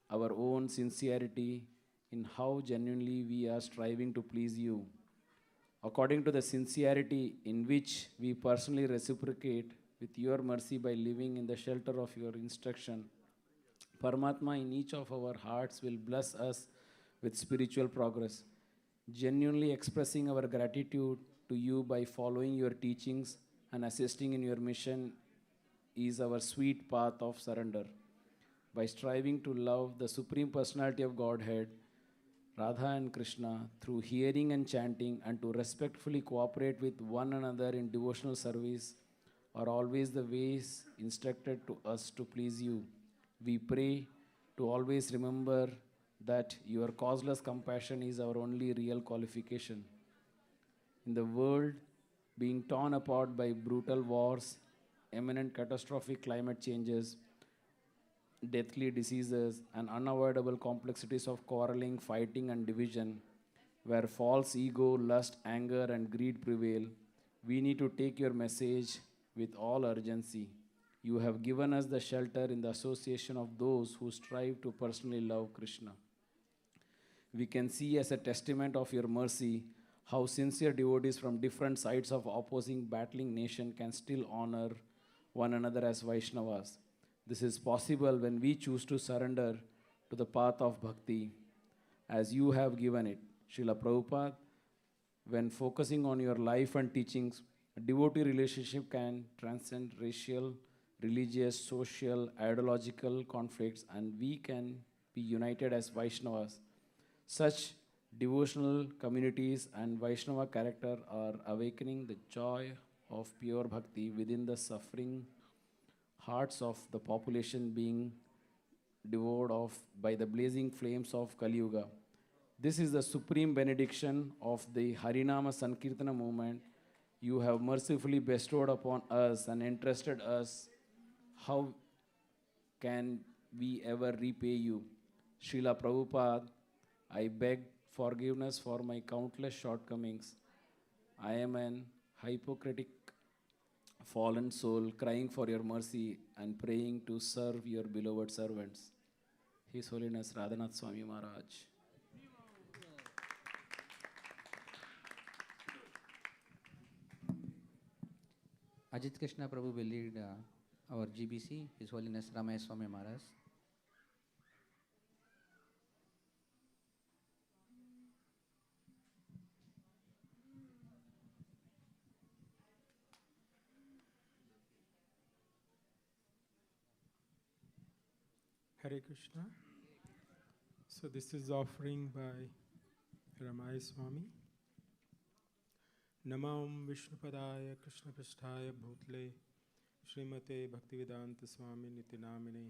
our own sincerity in how genuinely we are striving to please you. According to the sincerity in which we personally reciprocate with your mercy by living in the shelter of your instruction, Paramatma in each of our hearts will bless us with spiritual progress, genuinely expressing our gratitude to you by following your teachings and assisting in your mission is our sweet path of surrender. By striving to love the Supreme Personality of Godhead, Radha and Krishna, through hearing and chanting, and to respectfully cooperate with one another in devotional service, are always the ways instructed to us to please you. We pray to always remember that your causeless compassion is our only real qualification. In the world being torn apart by brutal wars, imminent catastrophic climate changes, deathly diseases, and unavoidable complexities of quarreling, fighting, and division, where false ego, lust, anger, and greed prevail, we need to take your message with all urgency. You have given us the shelter in the association of those who strive to personally love Krishna. We can see as a testament of your mercy how sincere devotees from different sides of opposing battling nation can still honor one another as Vaishnavas. This is possible when we choose to surrender to the path of bhakti as you have given it. Srila Prabhupada, when focusing on your life and teachings, a devotee relationship can transcend racial, religious, social, ideological conflicts, and we can be united as Vaishnavas. Such devotional communities and Vaishnava character are awakening the joy of pure bhakti within the suffering hearts of the population being devoured of by the blazing flames of Kali Yuga. This is the supreme benediction of the Harinama Sankirtana movement you have mercifully bestowed upon us and entrusted us. How can we ever repay you? Srila Prabhupada, I beg forgiveness for my countless shortcomings. I am an hypocritic fallen soul crying for your mercy and praying to serve your beloved servants. His Holiness Radhanath Swami Maharaj. Ajit Krishna Prabhu will lead our GBC, His Holiness Ramaya Swami Maharaj. Hare Krishna. So this is offering by Ramaya Swami. Namam Vishnupadaya Krishna Pristhaya Bhutle Srimate Bhaktivedanta Swami Nitinamine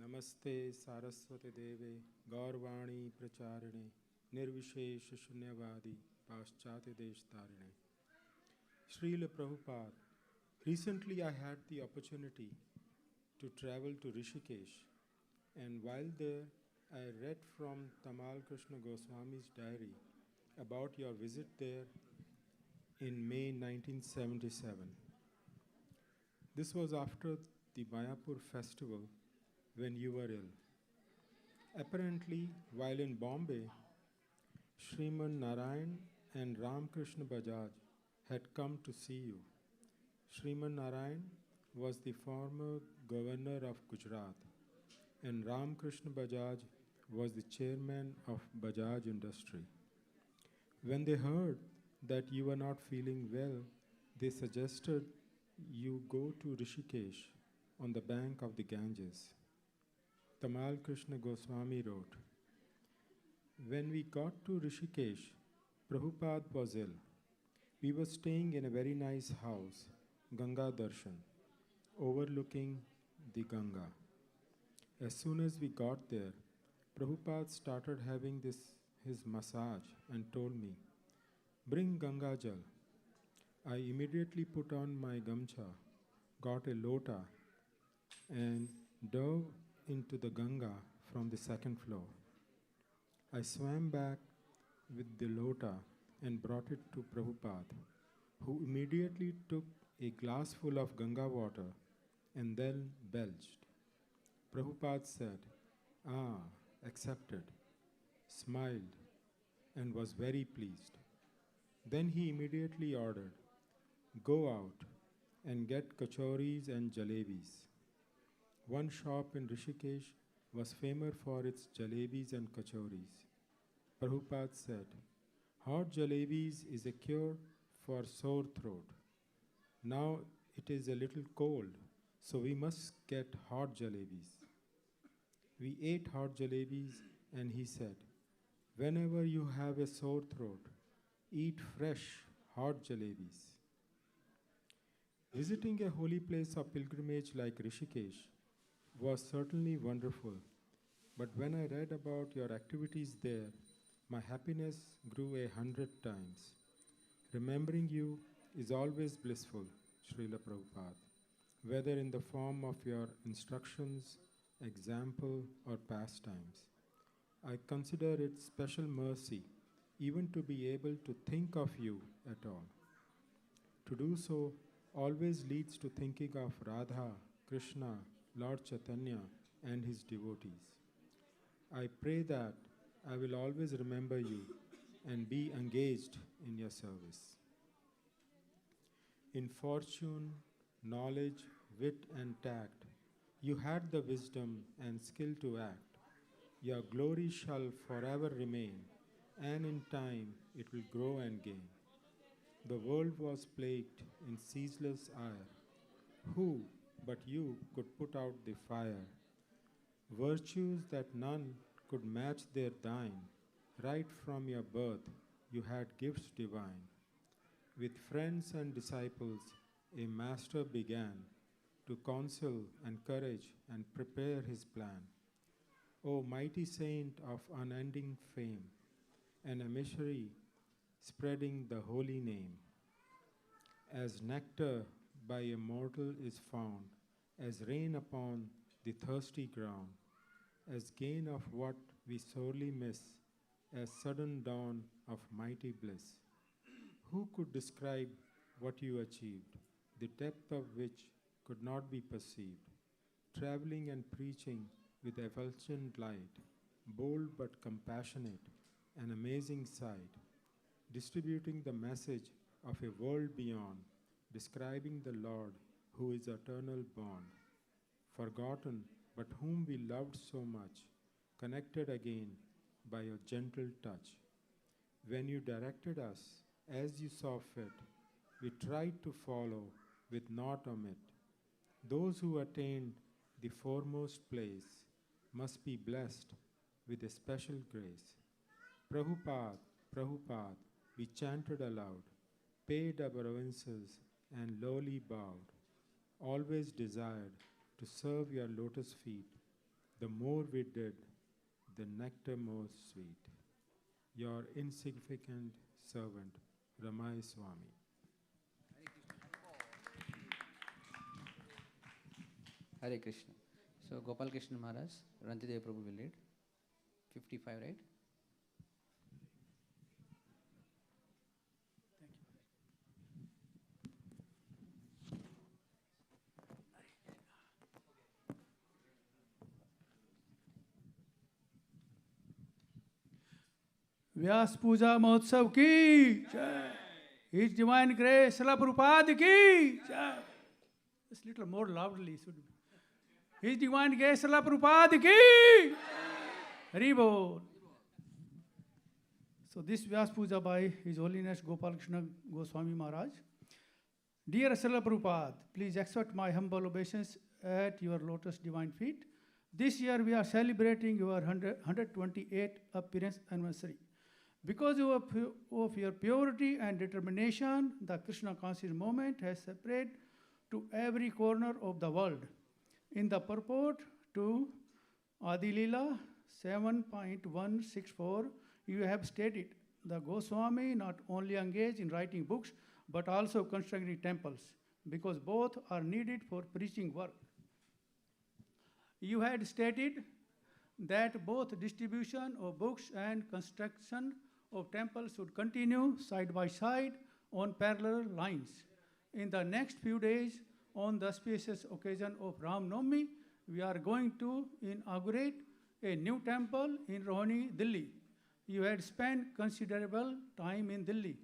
Namaste Saraswate Deve Gaurvani Pracharine Nirvishesha Shunyavadi Paschate Deshtarine. Srila Prabhupada, recently I had the opportunity to travel to Rishikesh, and while there I read from Tamal Krishna Goswami's diary about your visit there in May 1977. This was after the Mayapur festival when you were ill. Apparently, while in Bombay, Sriman Narayan and Ramkrishna Bajaj had come to see you. Sriman Narayan was the former governor of Gujarat, and Ramkrishna Bajaj was the chairman of Bajaj Industry. When they heard that you were not feeling well, they suggested you go to Rishikesh on the bank of the Ganges. Tamal Krishna Goswami wrote, when we got to Rishikesh, Prabhupada was ill. We were staying in a very nice house, Ganga Darshan, overlooking the Ganga. As soon as we got there, Prabhupada started having his massage and told me, "Bring Ganga Jal." I immediately put on my gamcha, got a lota, and dove into the Ganga from the second floor. I swam back with the lota and brought it to Prabhupada, who immediately took a glass full of Ganga water and then belched. Prabhupada said, "Ah, accepted," smiled, and was very pleased. Then he immediately ordered, "Go out and get kachoris and jalebis." One shop in Rishikesh was famous for its jalebis and kachoris. Prabhupada said, "Hot jalebis is a cure for sore throat. Now it is a little cold, so we must get hot jalebis." We ate hot jalebis, and he said, "Whenever you have a sore throat, eat fresh hot jalebis." Visiting a holy place of pilgrimage like Rishikesh was certainly wonderful, but when I read about your activities there, my happiness grew 100 times. Remembering you is always blissful, Srila Prabhupada, whether in the form of your instructions, example, or pastimes. I consider it special mercy even to be able to think of you at all. To do so always leads to thinking of Radha, Krishna, Lord Chaitanya, and his devotees. I pray that I will always remember you and be engaged in your service. In fortune, knowledge, wit, and tact, you had the wisdom and skill to act. Your glory shall forever remain, and in time it will grow and gain. The world was plagued in ceaseless ire. Who but you could put out the fire? Virtues that none could match their thine. Right from your birth you had gifts divine. With friends and disciples a master began to counsel, encourage, and prepare his plan. O mighty saint of unending fame, an emissary spreading the holy name. As nectar by a mortal is found, as rain upon the thirsty ground, as gain of what we sorely miss, as sudden dawn of mighty bliss. Who could describe what you achieved, the depth of which could not be perceived? Traveling and preaching with effulgent light, bold but compassionate, an amazing sight, distributing the message of a world beyond, describing the Lord who is eternal bond, forgotten but whom we loved so much, connected again by your gentle touch. When you directed us as you saw fit, we tried to follow with not omit. Those who attained the foremost place must be blessed with a special grace. Prabhupada, Prabhupada, we chanted aloud, paid our obeisance and lowly bowed, always desired to serve your lotus feet. The more we did, the nectar more sweet. Your insignificant servant, Ramai Swami. Hare Krishna. So Gopal Krishna Maharaj, Rantidev Prabhu will read. 55, right? व्यास पूजा महोत्सव की जय. His Divine Grace Srila Prabhupada ki jai. Just little more loudly should be. His Divine Grace Srila Prabhupada ki Hari Bol. So this Vyas Puja by His Holiness Gopal Krishna Goswami Maharaj. Dear Srila Prabhupada, please accept my humble obeisance at your lotus divine feet. This year we are celebrating your 128th appearance anniversary. Because of your purity and determination, the Krishna conscious movement has spread to every corner of the world. In the purport to Adi Leela 7.164, you have stated the Goswami not only engaged in writing books but also constructing temples because both are needed for preaching work. You had stated that both distribution of books and construction of temples should continue side by side on parallel lines. In the next few days, on the auspicious occasion of Ram Navami, we are going to inaugurate a new temple in Rohini, Delhi. You had spent considerable time in Delhi,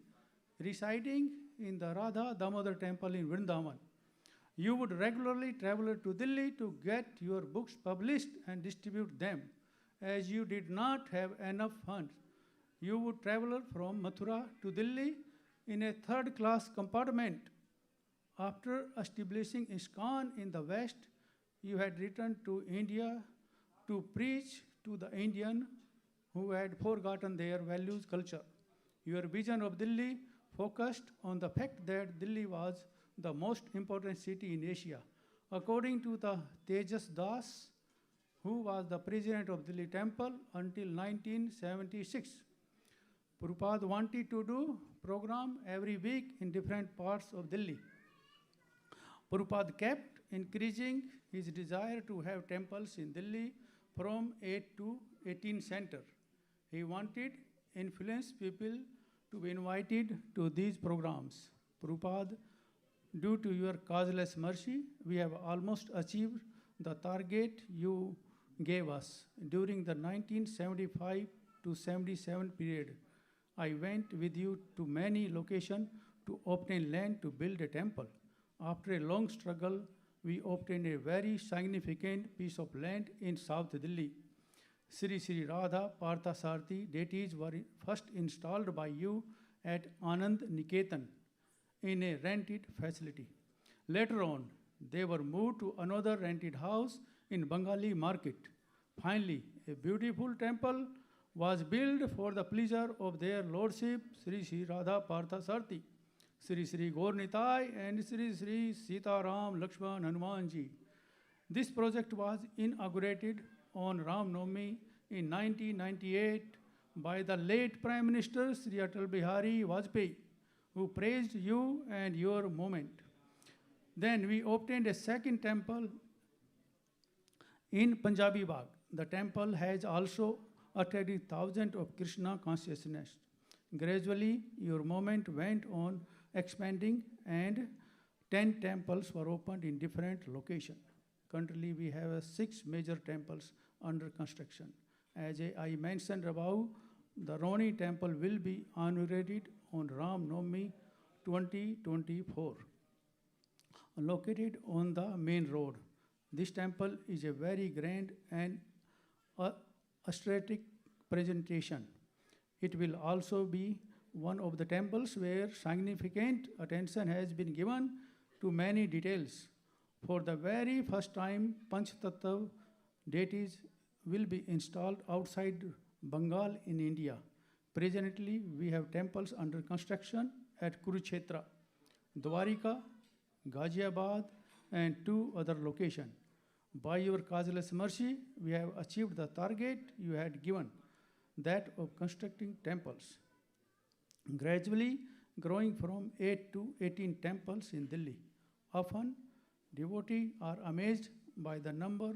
residing in the Radha Damodar temple in Vrindavan. You would regularly travel to Delhi to get your books published and distribute them. As you did not have enough funds, you would travel from Mathura to Delhi in a third-class compartment. After establishing ISKCON in the West, you had returned to India to preach to the Indian who had forgotten their values culture. Your vision of Delhi focused on the fact that Delhi was the most important city in Asia. According to the Tejas Das, who was the president of Delhi Temple until 1976, Prabhupada wanted to do program every week in different parts of Delhi. Prabhupada kept increasing his desire to have temples in Delhi from 8 to 18 center. He wanted influence people to be invited to these programs. Prabhupada, due to your causeless mercy, we have almost achieved the target you gave us. During the 1975 to 77 period, I went with you to many locations to obtain land to build a temple. After a long struggle, we obtained a very significant piece of land in South Delhi. Sri Radha Parthasarthi deities were first installed by you at Anand Niketan in a rented facility. Later on, they were moved to another rented house in Bengali market. Finally, a beautiful temple was built for the pleasure of their lordship, Sri Radha Parthasarthi, Sri Gaur Nitai, and Sri Sita Ram Lakshman Hanumanji. This project was inaugurated on Ram Navami in 1998 by the late Prime Minister Sri Atal Bihari Vajpayee, who praised you and your movement. Then we obtained a second temple in Punjabi Bagh. The temple has also attracted thousands of Krishna consciousness. Gradually, your movement went on expanding and 10 temples were opened in different locations. Currently, we have 6 major temples under construction. As I mentioned above, the Roni temple will be inaugurated on Ram Navami 2024. Located on the main road, this temple is a very grand and aesthetic presentation. It will also be one of the temples where significant attention has been given to many details. For the very first time, Panchatattva deities will be installed outside Bengal in India. Presently, we have temples under construction at Kurukshetra, Dwarika, Ghaziabad, and 2 other locations. By your causeless mercy, we have achieved the target you had given, that of constructing temples. Gradually growing from 8 to 18 temples in Delhi. Often, devotees are amazed by the number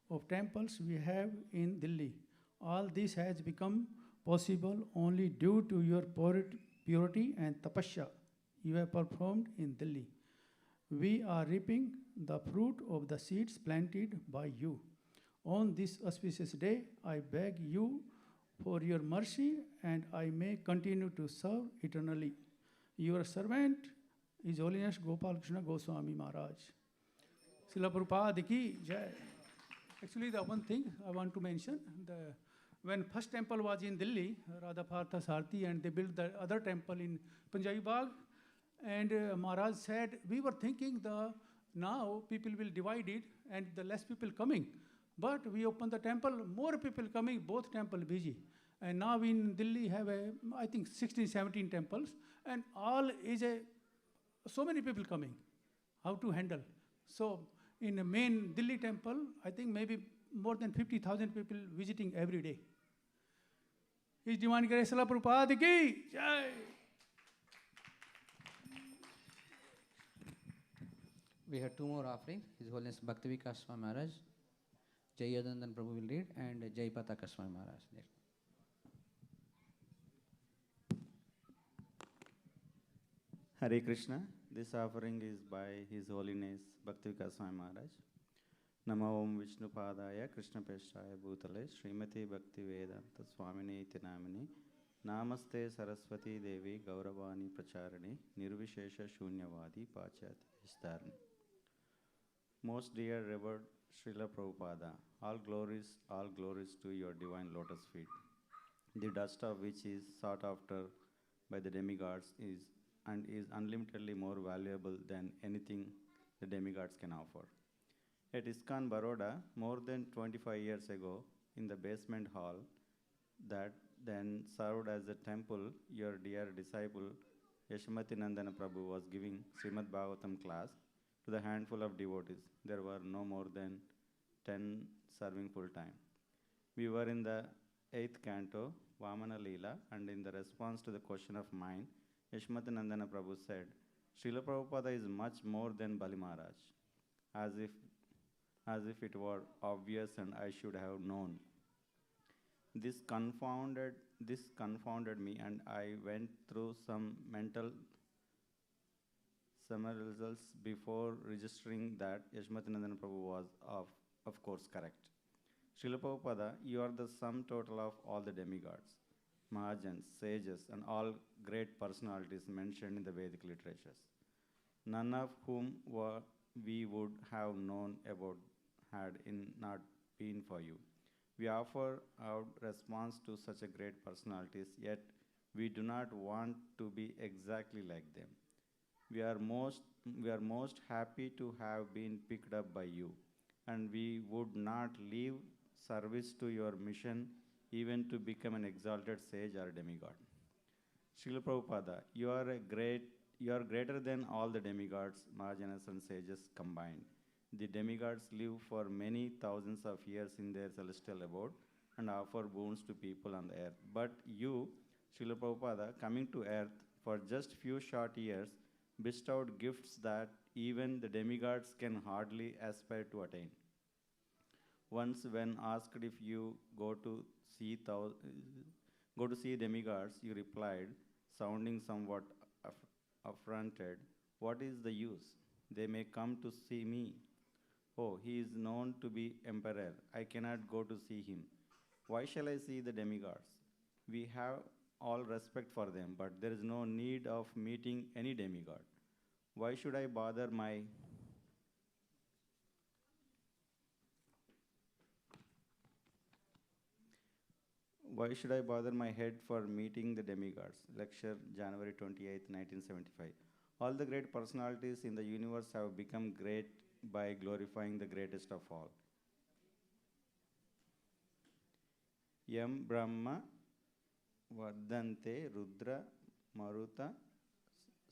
of temples we have in Delhi. All this has become possible only due to your purity and tapasya you have performed in Delhi. We are reaping the fruit of the seeds planted by you. On this auspicious day, I beg you for your mercy and I may continue to serve eternally. Your servant is Holiness Gopal Krishna Goswami Maharaj. Srila Prabhupada ki jai. Actually, the one thing I want to mention, when first temple was in Delhi, Radha Parthasarthi, and they built the other temple in Punjabi Bagh, and Maharaj said, we were thinking now people will divide it and the less people coming. But we opened the temple, more people coming, both temple busy. And now in Delhi have I think 16, 17 temples, and all is so many people coming. How to handle? So in the main Delhi temple, I think maybe more than 50,000 people visiting every day. His Divine Grace Srila Prabhupada ki Jai. We have two more offerings. His Holiness Bhakti Vikas Swami Maharaj, Jai Yadandan Prabhu will lead, and Jai Pataka Swami Maharaj. Hare Krishna. This offering is by His Holiness Bhakti Vikas Swami Maharaj. Namo Om Vishnu Padaya Krishna Peshaya Bhutale Srimati Bhakti Vedanta Swamini Iti Namini Namaste Saraswati Devi Gauravani Pracharani Nirvishesha Shunyavadi Pachyati Ishtarni. Most dear revered Srila Prabhupada, all glories to your divine lotus feet, the dust of which is sought after by the demigods is unlimitedly more valuable than anything the demigods can offer. At ISKCON Baroda, more than 25 years ago, in the basement hall that then served as a temple, your dear disciple Yashamati Nandana Prabhu was giving Srimad Bhagavatam class to the handful of devotees. There were no more than 10 serving full time. We were in the 8th canto, Vamana Leela, and in the response to the question of mine, Yashmati Nandana Prabhu said, Srila Prabhupada is much more than Bali Maharaj, as if it were obvious and I should have known. This confounded me, and I went through some mental summarizals before registering that Yashmati Nandana Prabhu was of course correct. Srila Prabhupada, you are the sum total of all the demigods, Mahajans, sages, and all great personalities mentioned in the Vedic literatures, none of whom we would have known about had it not been for you. We offer our response to such a great personalities, yet we do not want to be exactly like them. We are most happy to have been picked up by you, and we would not leave service to your mission even to become an exalted sage or demigod. Srila Prabhupada, you are greater than all the demigods, Mahajanas and sages combined. The demigods live for many thousands of years in their celestial abode and offer boons to people on the earth. But you, Srila Prabhupada, coming to earth for just few short years, bestowed gifts that even the demigods can hardly aspire to attain. Once, when asked if you go to see demigods, you replied, sounding somewhat affronted, "What is the use? They may come to see me. Oh, he is known to be emperor. I cannot go to see him. Why shall I see the demigods? We have all respect for them, but there is no need of meeting any demigod. Why should I bother my head for meeting the demigods?" Lecture, January 28, 1975. All the great personalities in the universe have become great by glorifying the greatest of all. Yam Brahma Vardante Rudra Maruta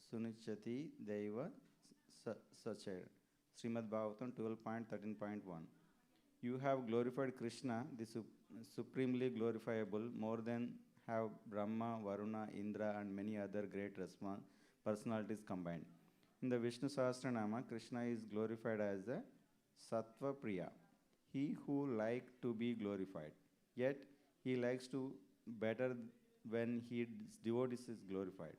Sunichati Deva Sachar. Srimad Bhagavatam 12.13.1. You have glorified Krishna, the supremely glorifiable, more than have Brahma, Varuna, Indra, and many other great personalities combined. In the Vishnu Sahasranama, Krishna is glorified as a Sattva Priya, he who likes to be glorified. Yet, he likes to better when his devotees is glorified.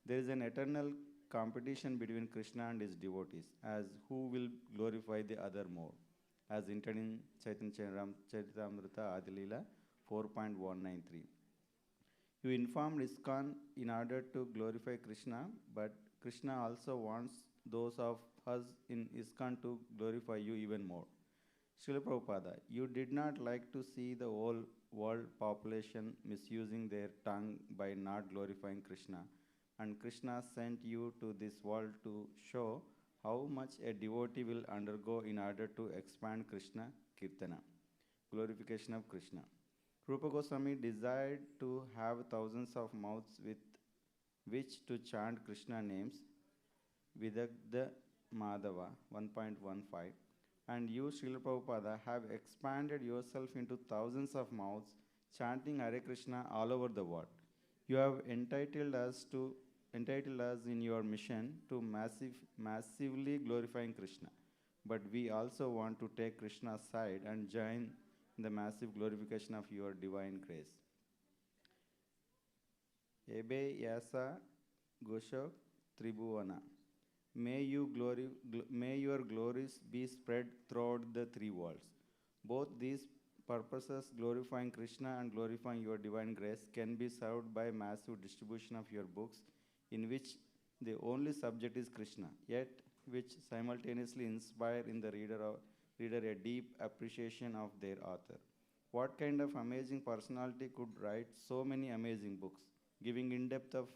There is an eternal competition between Krishna and his devotees as who will glorify the other more, as hinted in Chaitanya Charitamrita Adilila 4.193. You informed ISKCON in order to glorify Krishna, but Krishna also wants those of us in ISKCON to glorify you even more. Srila Prabhupada, you did not like to see the whole world population misusing their tongue by not glorifying Krishna, and Krishna sent you to this world to show how much a devotee will undergo in order to expand Krishna Kirtana, glorification of Krishna. Rupa Goswami desired to have thousands of mouths with which to chant Krishna names, Vidagdha Madhava 1.15, and you, Srila Prabhupada, have expanded yourself into thousands of mouths, chanting Hare Krishna all over the world. You have entitled us in your mission to massively glorifying Krishna. But we also want to take Krishna's side and join in the massive glorification of your divine grace. Ebe Yasa Goshok Tribhuwana. May your glories be spread throughout the three worlds. Both these purposes, glorifying Krishna and glorifying your divine grace, can be served by massive distribution of your books, in which the only subject is Krishna, yet which simultaneously inspire in the reader a deep appreciation of their author. What kind of amazing personality could write so many amazing books, giving in depth of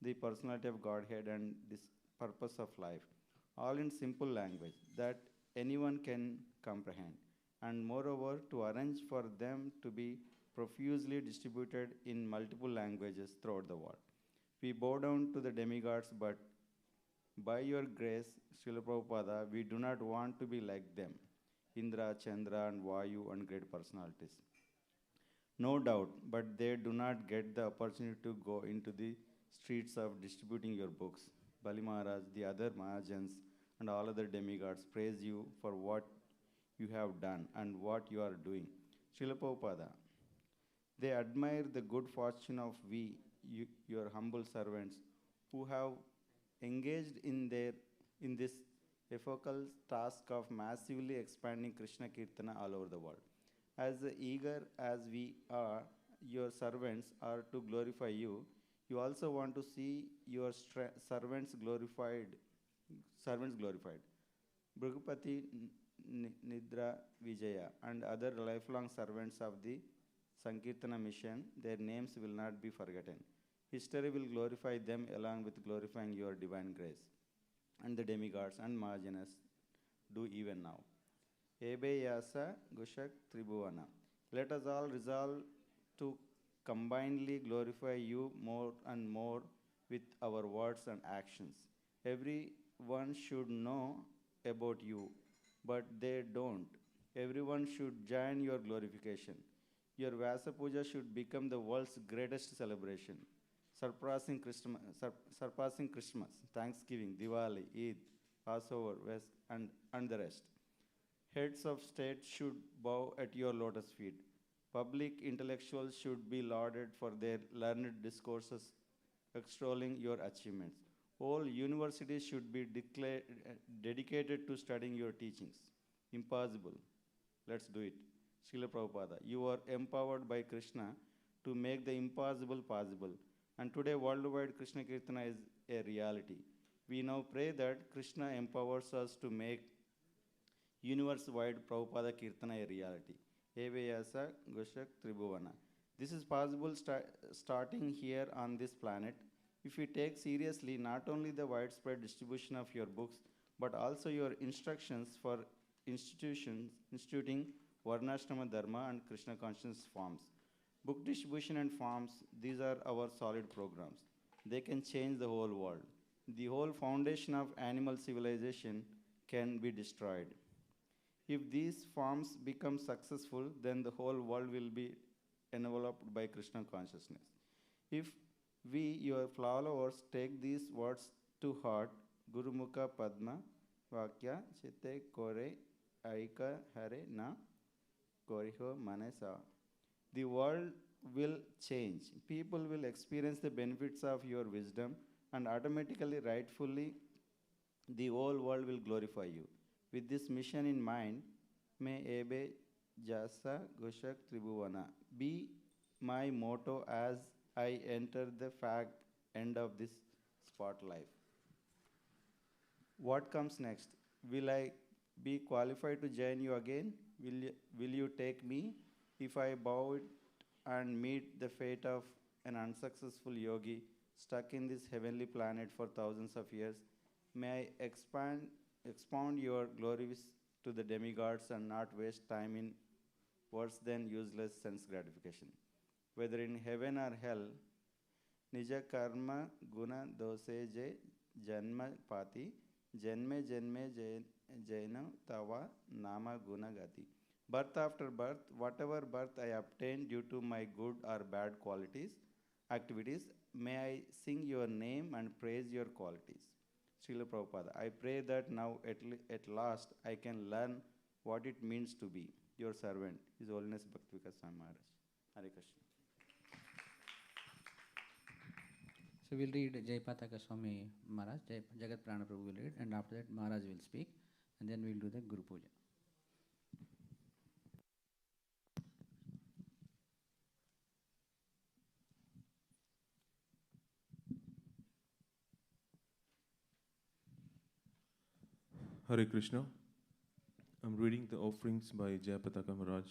the personality of Godhead and this purpose of life, all in simple language that anyone can comprehend, and moreover to arrange for them to be profusely distributed in multiple languages throughout the world. We bow down to the demigods, but by your grace, Srila Prabhupada, we do not want to be like them, Indra, Chandra, and Vayu, and great personalities. No doubt, but they do not get the opportunity to go into the streets of distributing your books. Bali Maharaj, the other Mahajans, and all other demigods praise you for what you have done and what you are doing. Srila Prabhupada, they admire the good fortune of your humble servants, who have engaged in this epochal task of massively expanding Krishna Kirtana all over the world. As eager as we are, your servants are to glorify you, you also want to see your servants glorified. Bhrigupati Nidra Vijaya and other lifelong servants of the Sankirtana mission, their names will not be forgotten. History will glorify them along with glorifying your divine grace. And the demigods and Mahajanas do even now. Ebe Yasa Gushak Tribhuvana. Let us all resolve to combinedly glorify you more and more with our words and actions. Everyone should know about you, but they don't. Everyone should join your glorification. Your Vyasa Puja should become the world's greatest celebration, surpassing Christmas, Thanksgiving, Diwali, Eid, Passover, and the rest. Heads of state should bow at your lotus feet. Public intellectuals should be lauded for their learned discourses extolling your achievements. All universities should be dedicated to studying your teachings. Impossible. Let's do it. Srila Prabhupada, you are empowered by Krishna to make the impossible possible. And today, worldwide Krishna Kirtana is a reality. We now pray that Krishna empowers us to make universe-wide Prabhupada Kirtana a reality. Evayasa Goshak Tribhuvana. This is possible starting here on this planet if we take seriously not only the widespread distribution of your books, but also your instructions for instituting Varnashrama Dharma and Krishna consciousness forms. Book distribution and forms, these are our solid programs. They can change the whole world. The whole foundation of animal civilization can be destroyed. If these forms become successful, then the whole world will be enveloped by Krishna consciousness. If we, your followers, take these words to heart, Guru Mukha Padma, Vakya, Chitte Kore, Aika Hare Na, Koriho Manesa. The world will change. People will experience the benefits of your wisdom, and automatically, rightfully, the whole world will glorify you. With this mission in mind, may Ebe Jasa Goshak Tribhuvana be my motto as I enter the end of this spotlight. What comes next? Will I be qualified to join you again? Will you take me? If I bow it and meet the fate of an unsuccessful yogi stuck in this heavenly planet for thousands of years, may I expound your glories to the demigods and not waste time in worse than useless sense gratification. Whether in heaven or hell, Nija karma guna doseje janma pati, janme jaina tava nama guna gati. Birth after birth, whatever birth I obtained due to my good or bad qualities, activities, may I sing your name and praise your qualities. Srila Prabhupada, I pray that now at last I can learn what it means to be your servant, His Holiness Bhaktivikas Swami Maharaj. Hare Krishna. So we'll read Jayapataka Swami Maharaj, Jagat Prana Prabhu will read, and after that Maharaj will speak, and then we'll do the Guru Puja. Hare Krishna. I'm reading the offerings by Jayapataka Maharaj.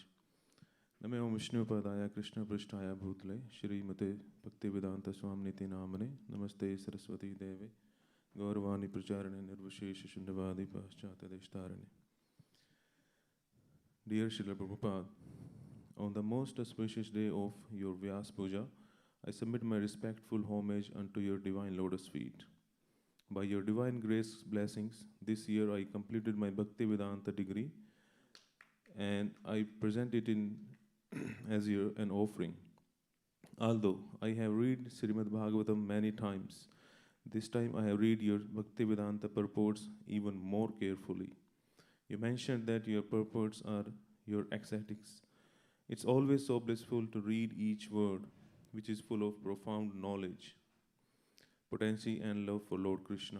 Name Om Vishnu Padaya Krishna Prishtaya Bhutle Shri Mate Bhaktivedanta Swami Niti Namane Namaste Saraswati Deve Gauravani Pracharane Nirvashesha Shundavadi Paschata Deshtarane. Dear Srila Prabhupada, on the most auspicious day of your Vyas Puja, I submit my respectful homage unto your divine lotus feet. By your divine grace blessings, this year I completed my Bhaktivedanta degree and I present it in as an offering. Although I have read Srimad Bhagavatam many times, this time I have read your Bhaktivedanta purports even more carefully. You mentioned that your purports are your ecstatics. It's always so blissful to read each word, which is full of profound knowledge, potency, and love for Lord Krishna.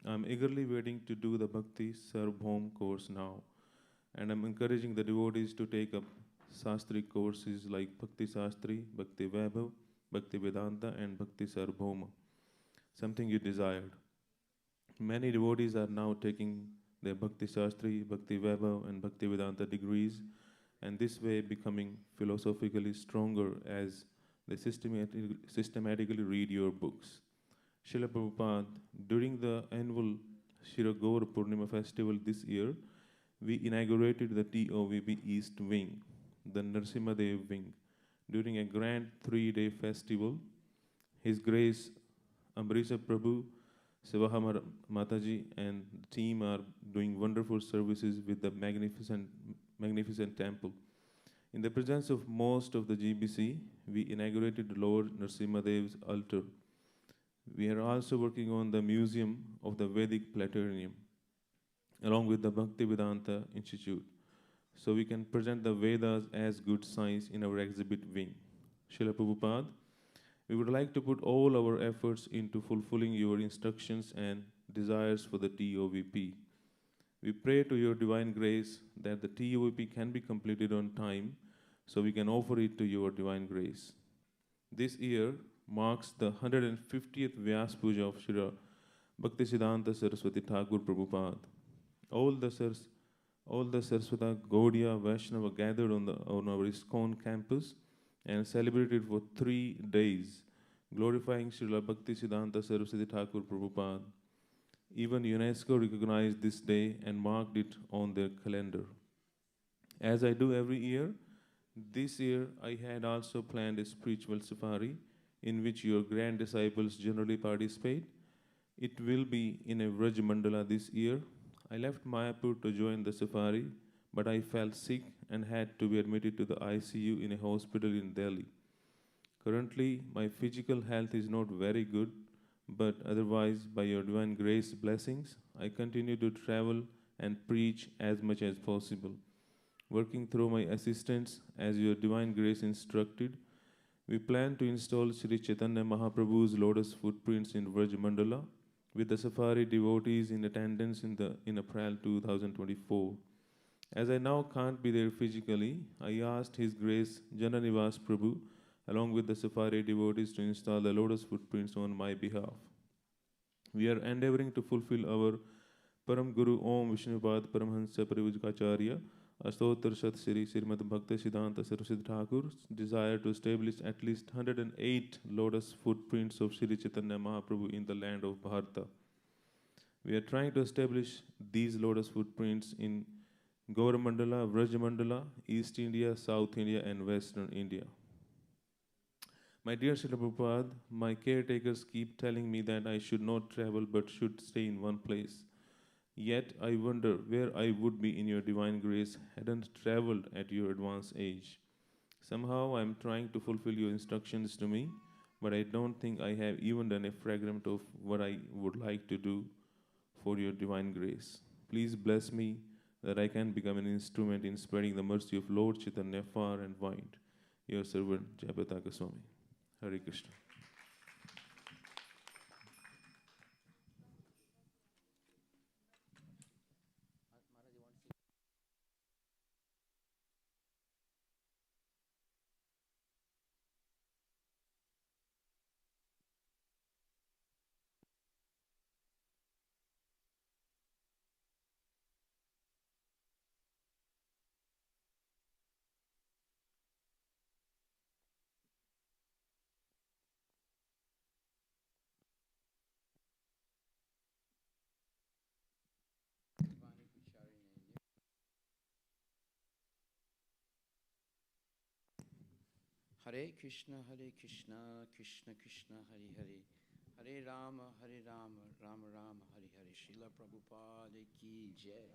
I'm eagerly waiting to do the Bhakti Sarvbhaum course now, and I'm encouraging the devotees to take up Sastri courses like Bhakti Sastri, Bhakti Vaibhav, Bhakti Vedanta, and Bhakti Sarvbhauma, something you desired. Many devotees are now taking their Bhakti Sastri, Bhakti Vaibhav, and Bhakti Vedanta degrees, and this way becoming philosophically stronger as they systematically read your books. Srila Prabhupada, during the annual Shiragaur Purnima festival this year, we inaugurated the TOVP East Wing, the Narsimhadev Wing. During a grand 3-day festival, His Grace Amrisa Prabhu, Sivaha Mataji, and the team are doing wonderful services with the magnificent temple. In the presence of most of the GBC, we inaugurated Lord Narsimhadev's altar. We are also working on the Museum of the Vedic Planetarium, along with the Bhaktivedanta Institute, so we can present the Vedas as good science in our exhibit wing. Srila Prabhupada, we would like to put all our efforts into fulfilling your instructions and desires for the TOVP. We pray to your divine grace that the TOVP can be completed on time, so we can offer it to your divine grace. This year marks the 150th Vyas Puja of Srila Bhaktisiddhanta Saraswati Thakur Prabhupada. All the Saraswata Gaudiya Vaishnava gathered on our ISKCON campus and celebrated for 3 days, glorifying Srila Bhaktisiddhanta Saraswati Thakur Prabhupada. Even UNESCO recognized this day and marked it on their calendar. As I do every year, this year I had also planned a spiritual safari in which your grand disciples generally participate. It will be in a Vraj Mandala this year. I left Mayapur to join the safari, but I fell sick and had to be admitted to the ICU in a hospital in Delhi. Currently, my physical health is not very good, but otherwise, by your divine grace blessings, I continue to travel and preach as much as possible. Working through my assistants as your divine grace instructed, we plan to install Sri Chaitanya Mahaprabhu's lotus footprints in Vraj Mandala with the safari devotees in attendance in April 2024. As I now can't be there physically, I asked His Grace Jananivas Prabhu along with the safari devotees to install the lotus footprints on my behalf. We are endeavoring to fulfill our Param Guru Om Vishnupad Paramhansa Parivajkacharya Astotar Sat Sri Srimad Bhakti Siddhanta Saraswati Thakur's desire to establish at least 108 lotus footprints of Sri Chaitanya Mahaprabhu in the land of Bharata. We are trying to establish these lotus footprints in Gauramandala, Vrajamandala, East India, South India, and Western India. My dear Srila Prabhupada, my caretakers keep telling me that I should not travel but should stay in one place. Yet I wonder where I would be in your divine grace hadn't traveled at your advanced age. Somehow I am trying to fulfill your instructions to me, but I don't think I have even done a fragment of what I would like to do for your divine grace. Please bless me that I can become an instrument in spreading the mercy of Lord Chaitanya far and wide. Your servant, Jayapataka Goswami. Hare Krishna. Hare Krishna, Krishna Krishna, Hare Hare. Hare Rama, Rama Rama, Hare Hare. Srila Prabhupada ki jai.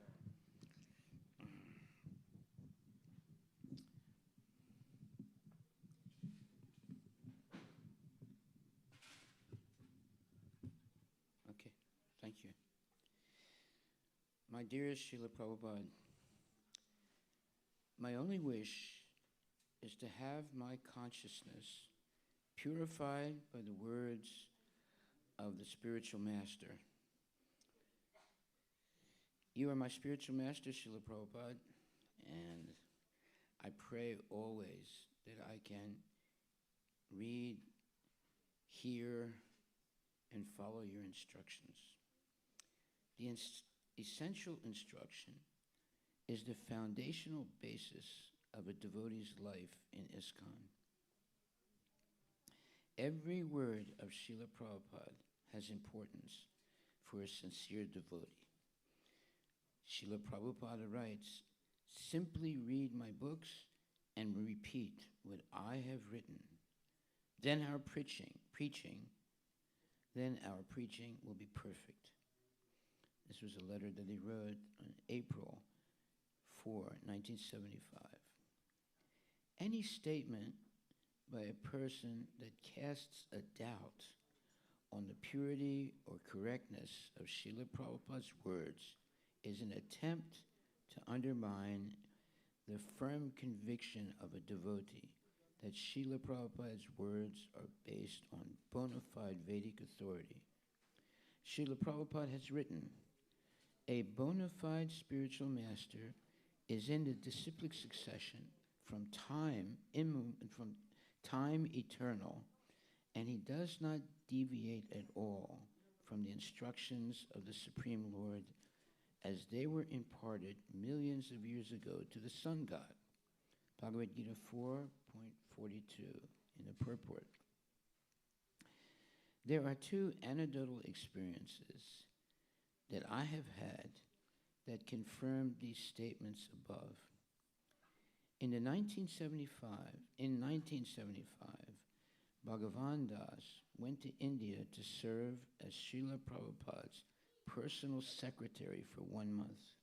Okay, thank you. My dearest Srila Prabhupada, my only wish is to have my consciousness purified by the words of the spiritual master. You are my spiritual master, Srila Prabhupada, and I pray always that I can read, hear, and follow your instructions. The essential instruction is the foundational basis of a devotee's life in ISKCON. Every word of Srila Prabhupada has importance for a sincere devotee. Srila Prabhupada writes, simply read my books and repeat what I have written. Then our preaching will be perfect. This was a letter that he wrote on April 4, 1975. Any statement by a person that casts a doubt on the purity or correctness of Srila Prabhupada's words is an attempt to undermine the firm conviction of a devotee that Srila Prabhupada's words are based on bona fide Vedic authority. Srila Prabhupada has written, a bona fide spiritual master is in the disciplic succession from time eternal, and he does not deviate at all from the instructions of the Supreme Lord as they were imparted millions of years ago to the sun god. Bhagavad Gita 4.42 in the purport. There are two anecdotal experiences that I have had that confirm these statements above. In 1975, Bhagavan Das went to India to serve as Srila Prabhupada's personal secretary for 1 month.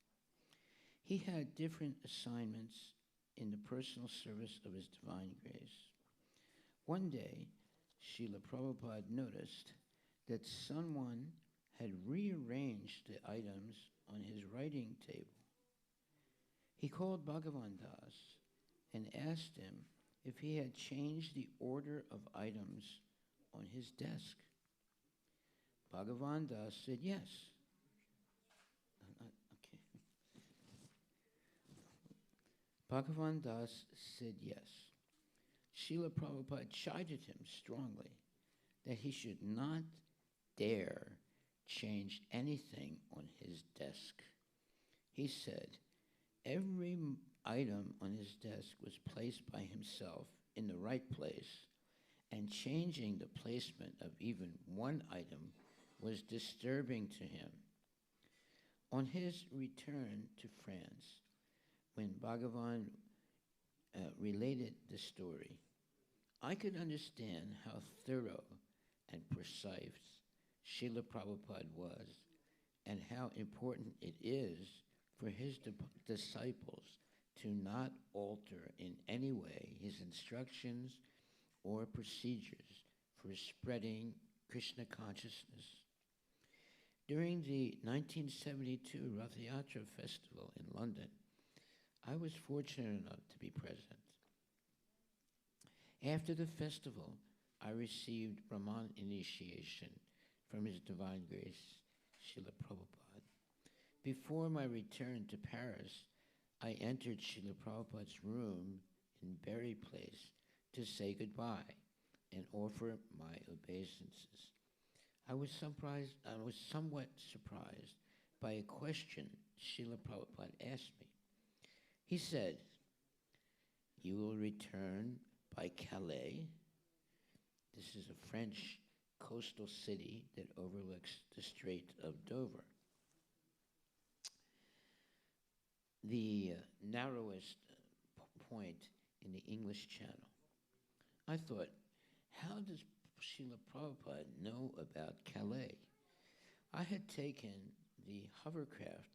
He had different assignments in the personal service of His Divine Grace. One day, Srila Prabhupada noticed that someone had rearranged the items on his writing table. He called Bhagavan Das and asked him if he had changed the order of items on his desk. Bhagavan Das said yes. Bhagavan Das said yes. Srila Prabhupada chided him strongly that he should not dare change anything on his desk. He said every item on his desk was placed by himself in the right place, and changing the placement of even one item was disturbing to him. On his return to France, when Bhagavan related the story, I could understand how thorough and precise Srila Prabhupada was and how important it is for his disciples to not alter in any way his instructions or procedures for spreading Krishna consciousness. During the 1972 Rath Yatra Festival in London, I was fortunate enough to be present. After the festival, I received Brahman initiation from His Divine Grace, Srila Prabhupada. Before my return to Paris, I entered Srila Prabhupada's room in Berry Place to say goodbye and offer my obeisances. I was somewhat surprised by a question Srila Prabhupada asked me. He said, "You will return by Calais." This is a French coastal city that overlooks the Strait of Dover, the narrowest point in the English Channel. I thought, how does Srila Prabhupada know about Calais? I had taken the hovercraft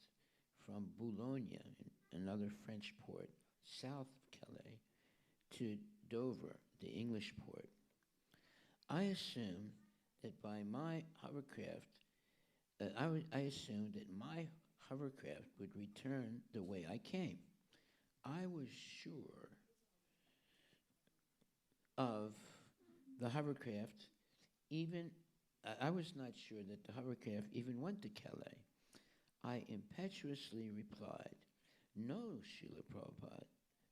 from Boulogne, another French port, south of Calais, to Dover, the English port. I assumed that by my hovercraft, I assumed that my hovercraft would return the way I came. I was sure of the hovercraft, I was not sure that the hovercraft even went to Calais. I impetuously replied, "No, Srila Prabhupada,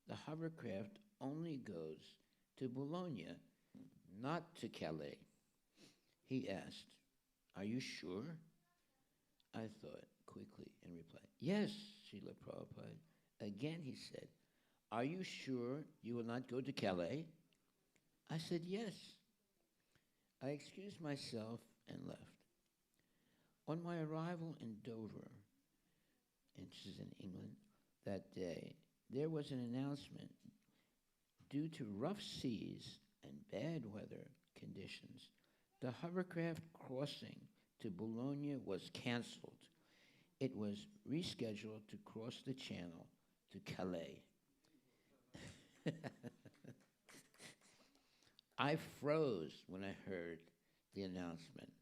the hovercraft only goes to Bologna, not to Calais." He asked, "Are you sure?" I thought quickly and replied, "Yes, Srila Prabhupada." Again he said, "Are you sure you will not go to Calais?" I said, "Yes." I excused myself and left. On my arrival in Dover, and this is in England, that day, there was an announcement. Due to rough seas and bad weather conditions, the hovercraft crossing to Boulogne was canceled. It was rescheduled to cross the channel to Calais. I froze when I heard the announcement.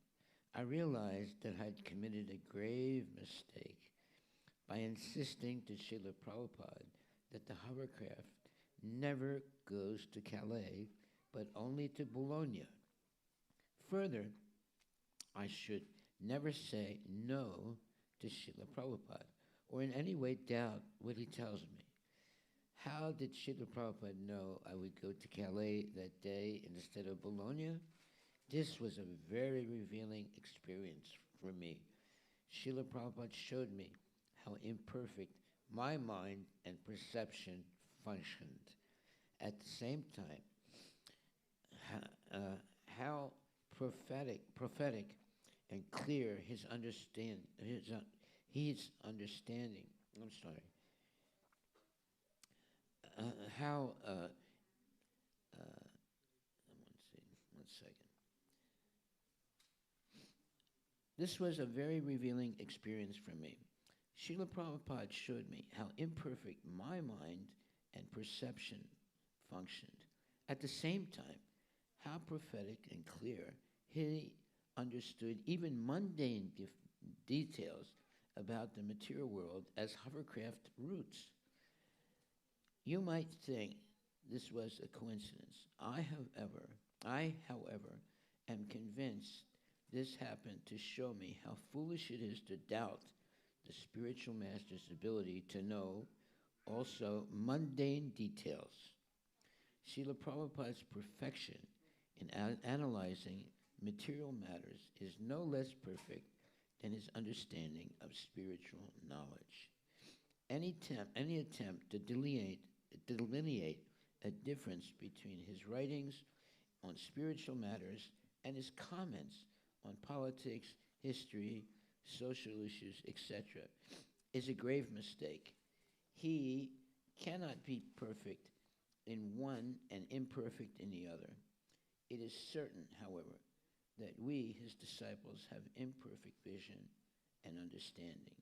I realized that I'd committed a grave mistake by insisting to Srila Prabhupada that the hovercraft never goes to Calais, but only to Bologna. Further, I should never say no to Srila Prabhupada or in any way doubt what he tells me. How did Srila Prabhupada know I would go to Calais that day instead of Bologna? This was a very revealing experience for me. Srila Prabhupada showed me how imperfect my mind and perception functioned. At the same time, how prophetic and clear his understanding. I'm sorry. One second. This was a very revealing experience for me. Srila Prabhupada showed me how imperfect my mind and perception functioned. At the same time, how prophetic and clear he understood even mundane details about the material world as hovercraft routes. You might think this was a coincidence. I, however, am convinced this happened to show me how foolish it is to doubt the spiritual master's ability to know also mundane details. Srila Prabhupada's perfection in analyzing material matters is no less perfect than his understanding of spiritual knowledge. Any attempt to delineate a difference between his writings on spiritual matters and his comments on politics, history, social issues, etc., is a grave mistake. He cannot be perfect in one and imperfect in the other. It is certain, however, that we, his disciples, have imperfect vision and understanding.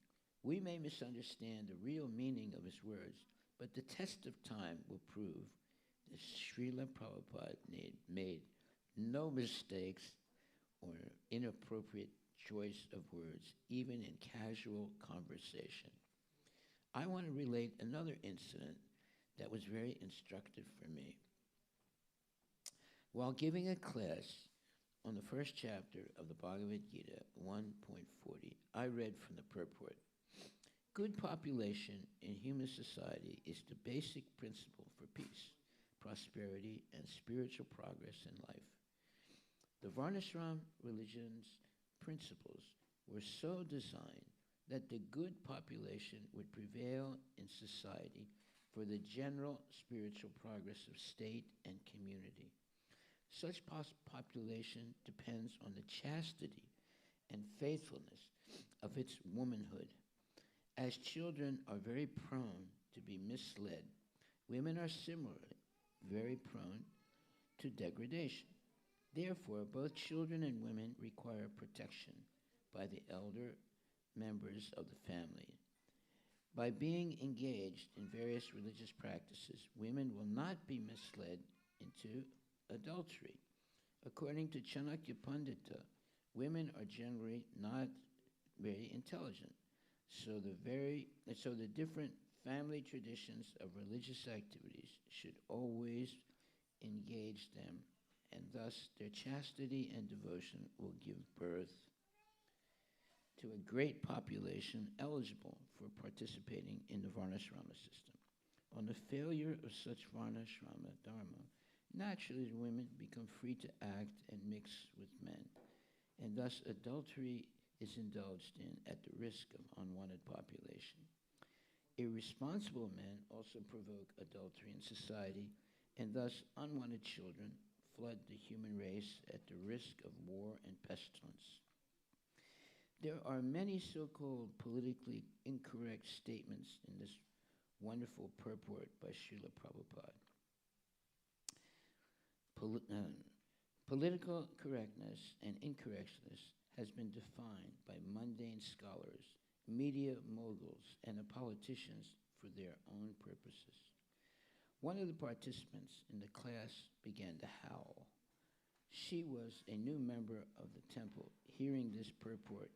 We may misunderstand the real meaning of his words, but the test of time will prove that Srila Prabhupada made no mistakes or inappropriate choice of words, even in casual conversation. I want to relate another incident that was very instructive for me. While giving a class on the first chapter of the Bhagavad Gita 1.40, I read from the purport. Good population in human society is the basic principle for peace, prosperity, and spiritual progress in life. The Varnashram religion's principles were so designed that the good population would prevail in society for the general spiritual progress of state and community. Such population depends on the chastity and faithfulness of its womanhood. As children are very prone to be misled, women are similarly very prone to degradation. Therefore, both children and women require protection by the elder members of the family. By being engaged in various religious practices, women will not be misled into adultery. According to Chanakya Pandita, women are generally not very intelligent. So the different family traditions of religious activities should always engage them, and thus their chastity and devotion will give birth to a great population eligible for participating in the Varnashrama system. On the failure of such Varnashrama dharma, naturally women become free to act and mix with men, and thus adultery is indulged in at the risk of unwanted population. Irresponsible men also provoke adultery in society, and thus unwanted children flood the human race at the risk of war and pestilence. There are many so-called politically incorrect statements in this wonderful purport by Srila Prabhupada. Political correctness and incorrectness has been defined by mundane scholars, media moguls, and the politicians for their own purposes. One of the participants in the class began to howl. She was a new member of the temple, hearing this purport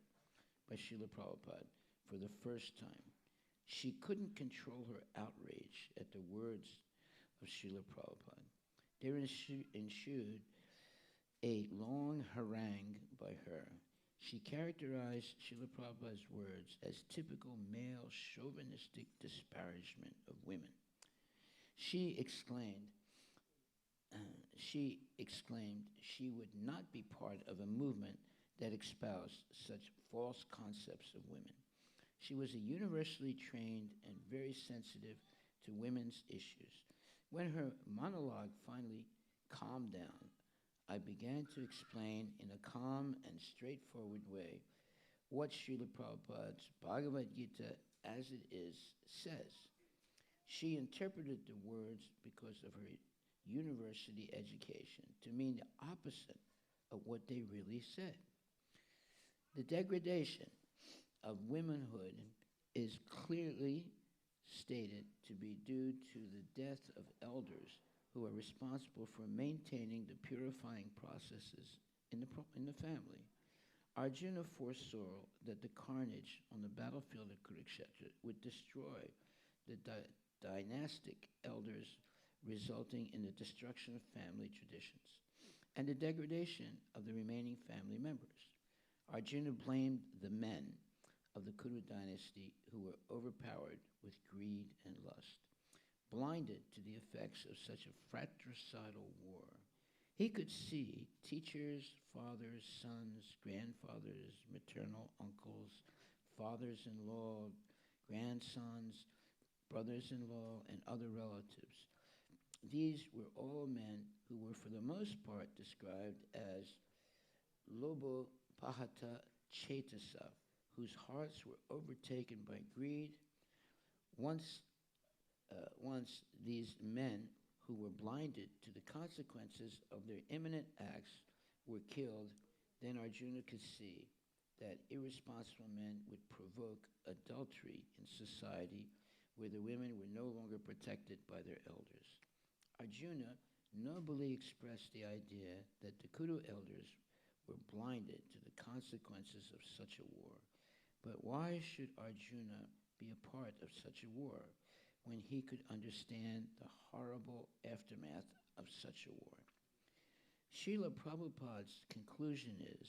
by Srila Prabhupada for the first time. She couldn't control her outrage at the words of Srila Prabhupada. There ensued a long harangue by her. She characterized Srila Prabhupada's words as typical male chauvinistic disparagement of women. She exclaimed she would not be part of a movement that espoused such false concepts of women. She was a universally trained and very sensitive to women's issues. When her monologue finally calmed down, I began to explain in a calm and straightforward way what Srila Prabhupada's Bhagavad Gita as it is says. She interpreted the words because of her university education to mean the opposite of what they really said. The degradation of womanhood is clearly stated to be due to the death of elders who are responsible for maintaining the purifying processes in the family. Arjuna foresaw that the carnage on the battlefield of Kurukshetra would destroy the dynastic elders, resulting in the destruction of family traditions and the degradation of the remaining family members. Arjuna blamed the men of the Kuru dynasty who were overpowered with greed and lust, blinded to the effects of such a fratricidal war. He could see teachers, fathers, sons, grandfathers, maternal uncles, fathers-in-law, grandsons, brothers-in-law, and other relatives. These were all men who were for the most part described as lobo pahata chetasa, whose hearts were overtaken by greed. Once these men who were blinded to the consequences of their imminent acts were killed, then Arjuna could see that irresponsible men would provoke adultery in society where the women were no longer protected by their elders. Arjuna nobly expressed the idea that the Kuru elders were blinded to the consequences of such a war. But why should Arjuna be a part of such a war when he could understand the horrible aftermath of such a war? Srila Prabhupada's conclusion is,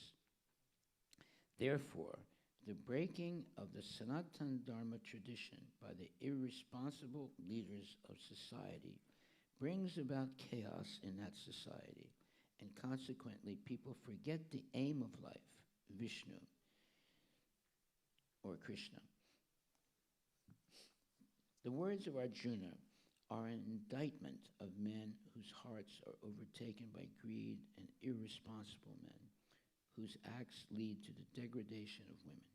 therefore, the breaking of the Sanatana Dharma tradition by the irresponsible leaders of society brings about chaos in that society, and consequently people forget the aim of life, Vishnu or Krishna. The words of Arjuna are an indictment of men whose hearts are overtaken by greed and irresponsible men, whose acts lead to the degradation of women.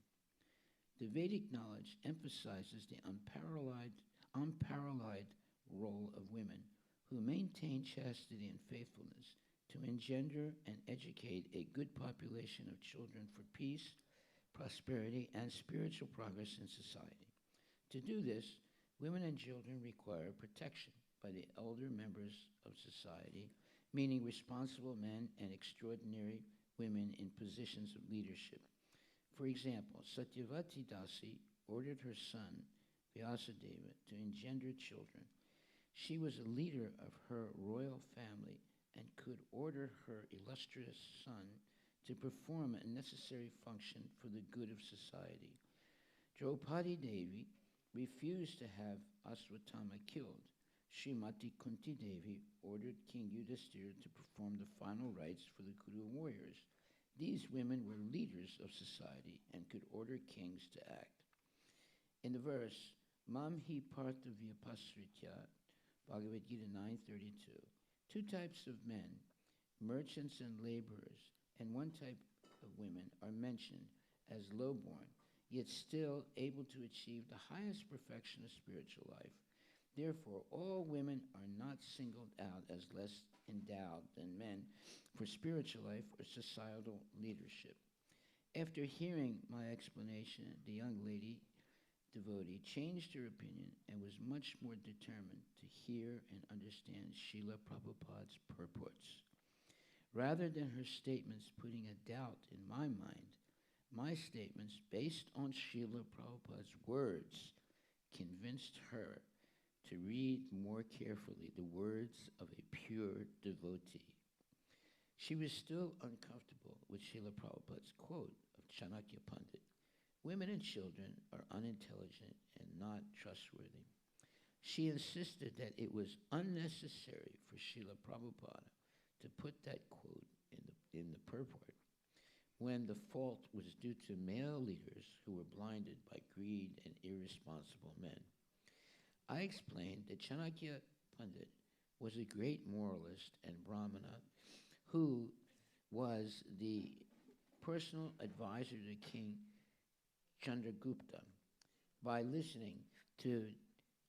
The Vedic knowledge emphasizes the unparalleled role of women who maintain chastity and faithfulness to engender and educate a good population of children for peace, prosperity, and spiritual progress in society. To do this, women and children require protection by the elder members of society, meaning responsible men and extraordinary women in positions of leadership. For example, Satyavati Dasi ordered her son, Vyasadeva, to engender children. She was a leader of her royal family and could order her illustrious son to perform a necessary function for the good of society. Draupadi Devi refused to have Aswatthama killed. Srimati Kunti Devi ordered King Yudhishthira to perform the final rites for the Kuru warriors. These women were leaders of society and could order kings to act. In the verse, Mam hi partavya pasritya, Bhagavad Gita 9:32, two types of men, merchants and laborers, and one type of women are mentioned as lowborn, yet still able to achieve the highest perfection of spiritual life. Therefore, all women are not singled out as less endowed than men for spiritual life or societal leadership. After hearing my explanation, the young lady devotee changed her opinion and was much more determined to hear and understand Srila Prabhupada's purports. Rather than her statements putting a doubt in my mind, my statements based on Srila Prabhupada's words convinced her to read more carefully the words of a pure devotee. She was still uncomfortable with Srila Prabhupada's quote of Chanakya Pandit, "Women and children are unintelligent and not trustworthy." She insisted that it was unnecessary for Srila Prabhupada to put that quote in the purport, when the fault was due to male leaders who were blinded by greed and irresponsible men. I explained that Chanakya Pandit was a great moralist and Brahmana who was the personal advisor to King Chandragupta. By listening to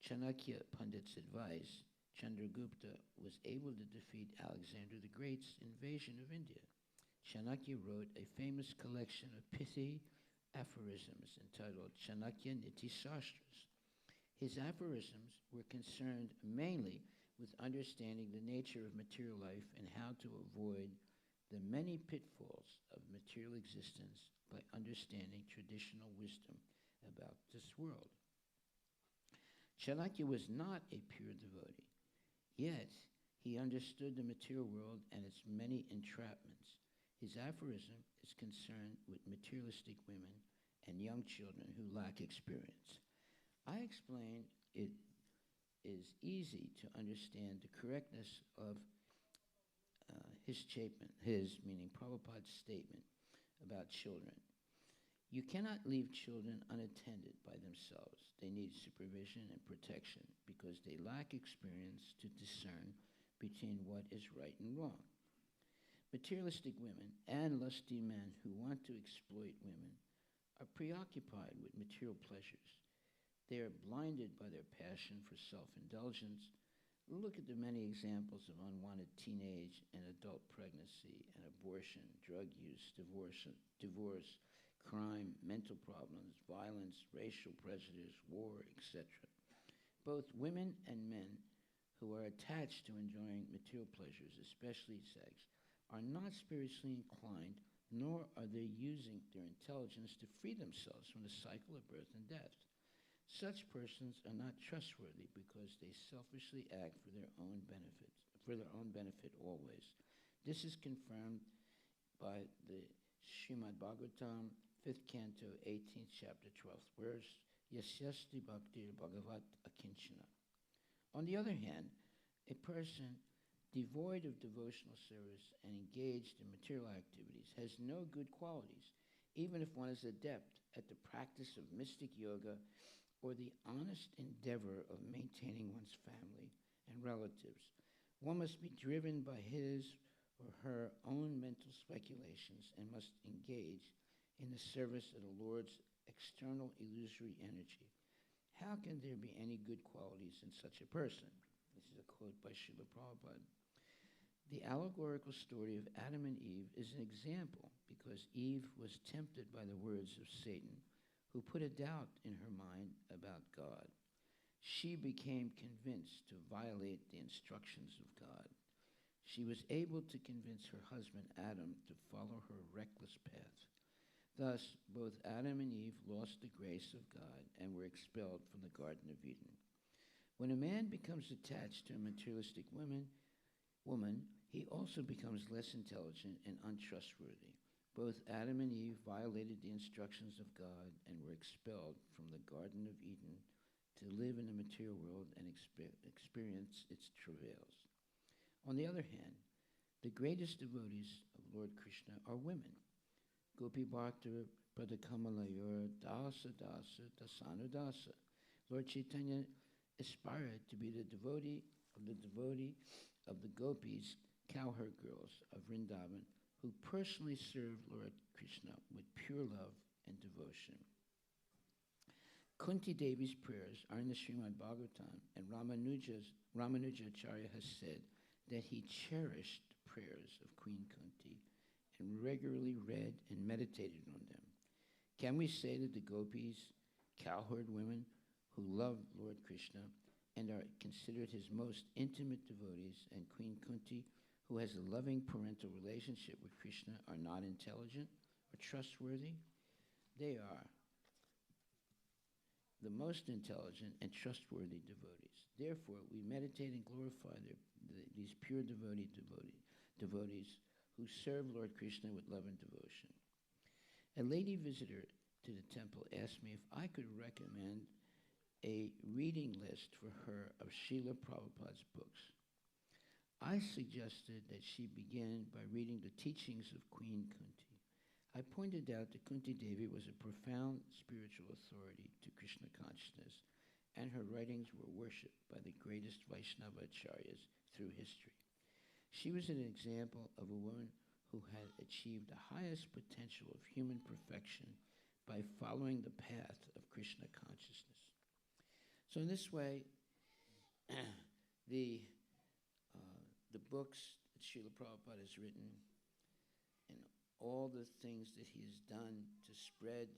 Chanakya Pandit's advice, Chandragupta was able to defeat Alexander the Great's invasion of India. Chanakya wrote a famous collection of pithy aphorisms entitled Chanakya Niti Sastras. His aphorisms were concerned mainly with understanding the nature of material life and how to avoid the many pitfalls of material existence by understanding traditional wisdom about this world. Chanakya was not a pure devotee, yet he understood the material world and its many entrapments. His aphorism is concerned with materialistic women and young children who lack experience. I explained it is easy to understand the correctness of his statement, meaning Prabhupada's statement about children. You cannot leave children unattended by themselves. They need supervision and protection because they lack experience to discern between what is right and wrong. Materialistic women and lusty men who want to exploit women are preoccupied with material pleasures. They are blinded by their passion for self-indulgence. Look at the many examples of unwanted teenage and adult pregnancy and abortion, drug use, divorce, crime, mental problems, violence, racial prejudice, war, etc. Both women and men who are attached to enjoying material pleasures, especially sex, are not spiritually inclined, nor are they using their intelligence to free themselves from the cycle of birth and death. Such persons are not trustworthy because they selfishly act for their own benefit always. This is confirmed by the Srimad Bhagavatam, 5th canto, 18th chapter, 12th verse, Yasyasti Bhaktir Bhagavat Akinchana. On the other hand, a person devoid of devotional service and engaged in material activities has no good qualities, even if one is adept at the practice of mystic yoga or the honest endeavor of maintaining one's family and relatives. One must be driven by his or her own mental speculations and must engage in the service of the Lord's external illusory energy. How can there be any good qualities in such a person? This is a quote by Srila Prabhupada. The allegorical story of Adam and Eve is an example because Eve was tempted by the words of Satan, who put a doubt in her mind about God. She became convinced to violate the instructions of God. She was able to convince her husband Adam to follow her reckless path. Thus, both Adam and Eve lost the grace of God and were expelled from the Garden of Eden. When a man becomes attached to a materialistic woman, he also becomes less intelligent and untrustworthy. Both Adam and Eve violated the instructions of God and were expelled from the Garden of Eden to live in the material world and experience its travails. On the other hand, the greatest devotees of Lord Krishna are women. Gopi Bharta Pradakamalayur Dasa Dasa Dasanu Dasa. Lord Chaitanya aspired to be the devotee of the gopis, cowherd girls of Vrindavan, who personally served Lord Krishna with pure love and devotion. Kunti Devi's prayers are in the Srimad Bhagavatam, and Ramanujacharya has said that he cherished the prayers of Queen Kunti and regularly read and meditated on them. Can we say that the gopis, cowherd women who loved Lord Krishna and are considered his most intimate devotees, and Queen Kunti, who has a loving parental relationship with Krishna, are not intelligent or trustworthy? They are the most intelligent and trustworthy devotees. Therefore, we meditate and glorify these pure devotees who serve Lord Krishna with love and devotion. A lady visitor to the temple asked me if I could recommend a reading list for her of Srila Prabhupada's books. I suggested that she begin by reading the teachings of Queen Kunti. I pointed out that Kunti Devi was a profound spiritual authority to Krishna consciousness, and her writings were worshipped by the greatest Vaishnava acharyas through history. She was an example of a woman who had achieved the highest potential of human perfection by following the path of Krishna consciousness. So in this way, the books that Srila Prabhupada has written and all the things that he has done to spread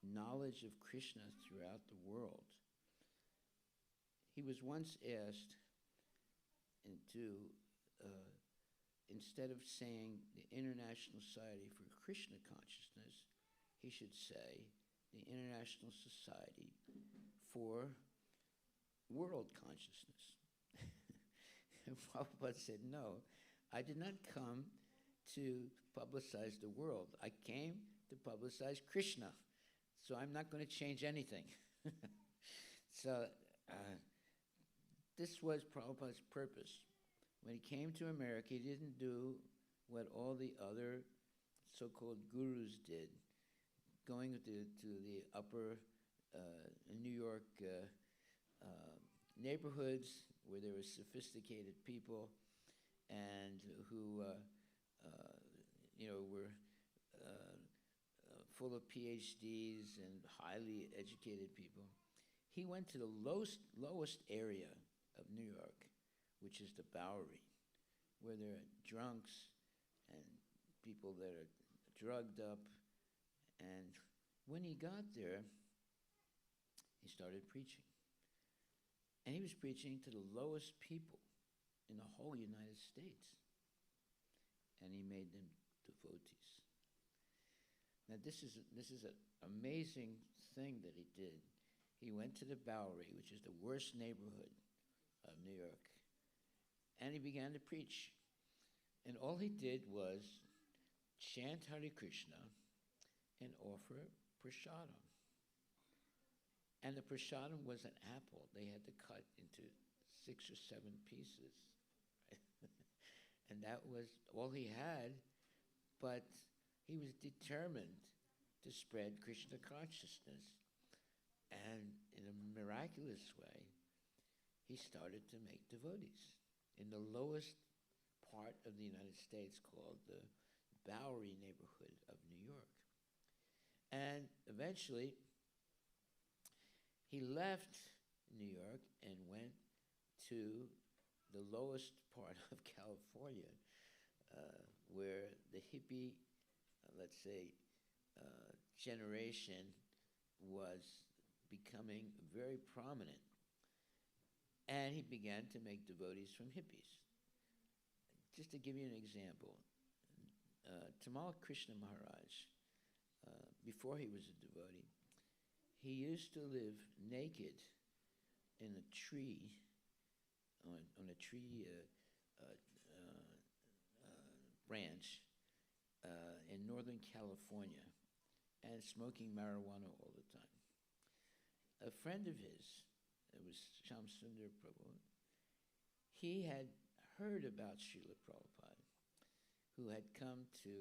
knowledge of Krishna throughout the world. He was once asked instead of saying the International Society for Krishna Consciousness, he should say the International Society for World Consciousness. And Prabhupada said, no, I did not come to publicize the world. I came to publicize Krishna. So I'm not going to change anything. So this was Prabhupada's purpose. When he came to America, he didn't do what all the other so-called gurus did, going to the upper New York neighborhoods where there were sophisticated people and who were full of PhDs and highly educated people. He went to the lowest area of New York, which is the Bowery, where there are drunks and people that are drugged up And when he got there, he started preaching. And he was preaching to the lowest people in the whole United States. And he made them devotees. Now this is an amazing thing that he did. He went to the Bowery, which is the worst neighborhood of New York, and he began to preach. And all he did was chant Hare Krishna and offer prasadam. And the prasadam was an apple they had to cut into 6 or 7 pieces. And that was all he had, but he was determined to spread Krishna consciousness. And in a miraculous way, he started to make devotees in the lowest part of the United States called the Bowery neighborhood of New York. And eventually, he left New York and went to the lowest part of California, where the hippie, let's say, generation was becoming very prominent. And he began to make devotees from hippies. Just to give you an example, Tamal Krishna Maharaj, before he was a devotee, he used to live naked in a tree, on a tree branch in Northern California, and smoking marijuana all the time. A friend of his, it was Sham Sundar Prabhu, he had heard about Srila Prabhupada, who had come to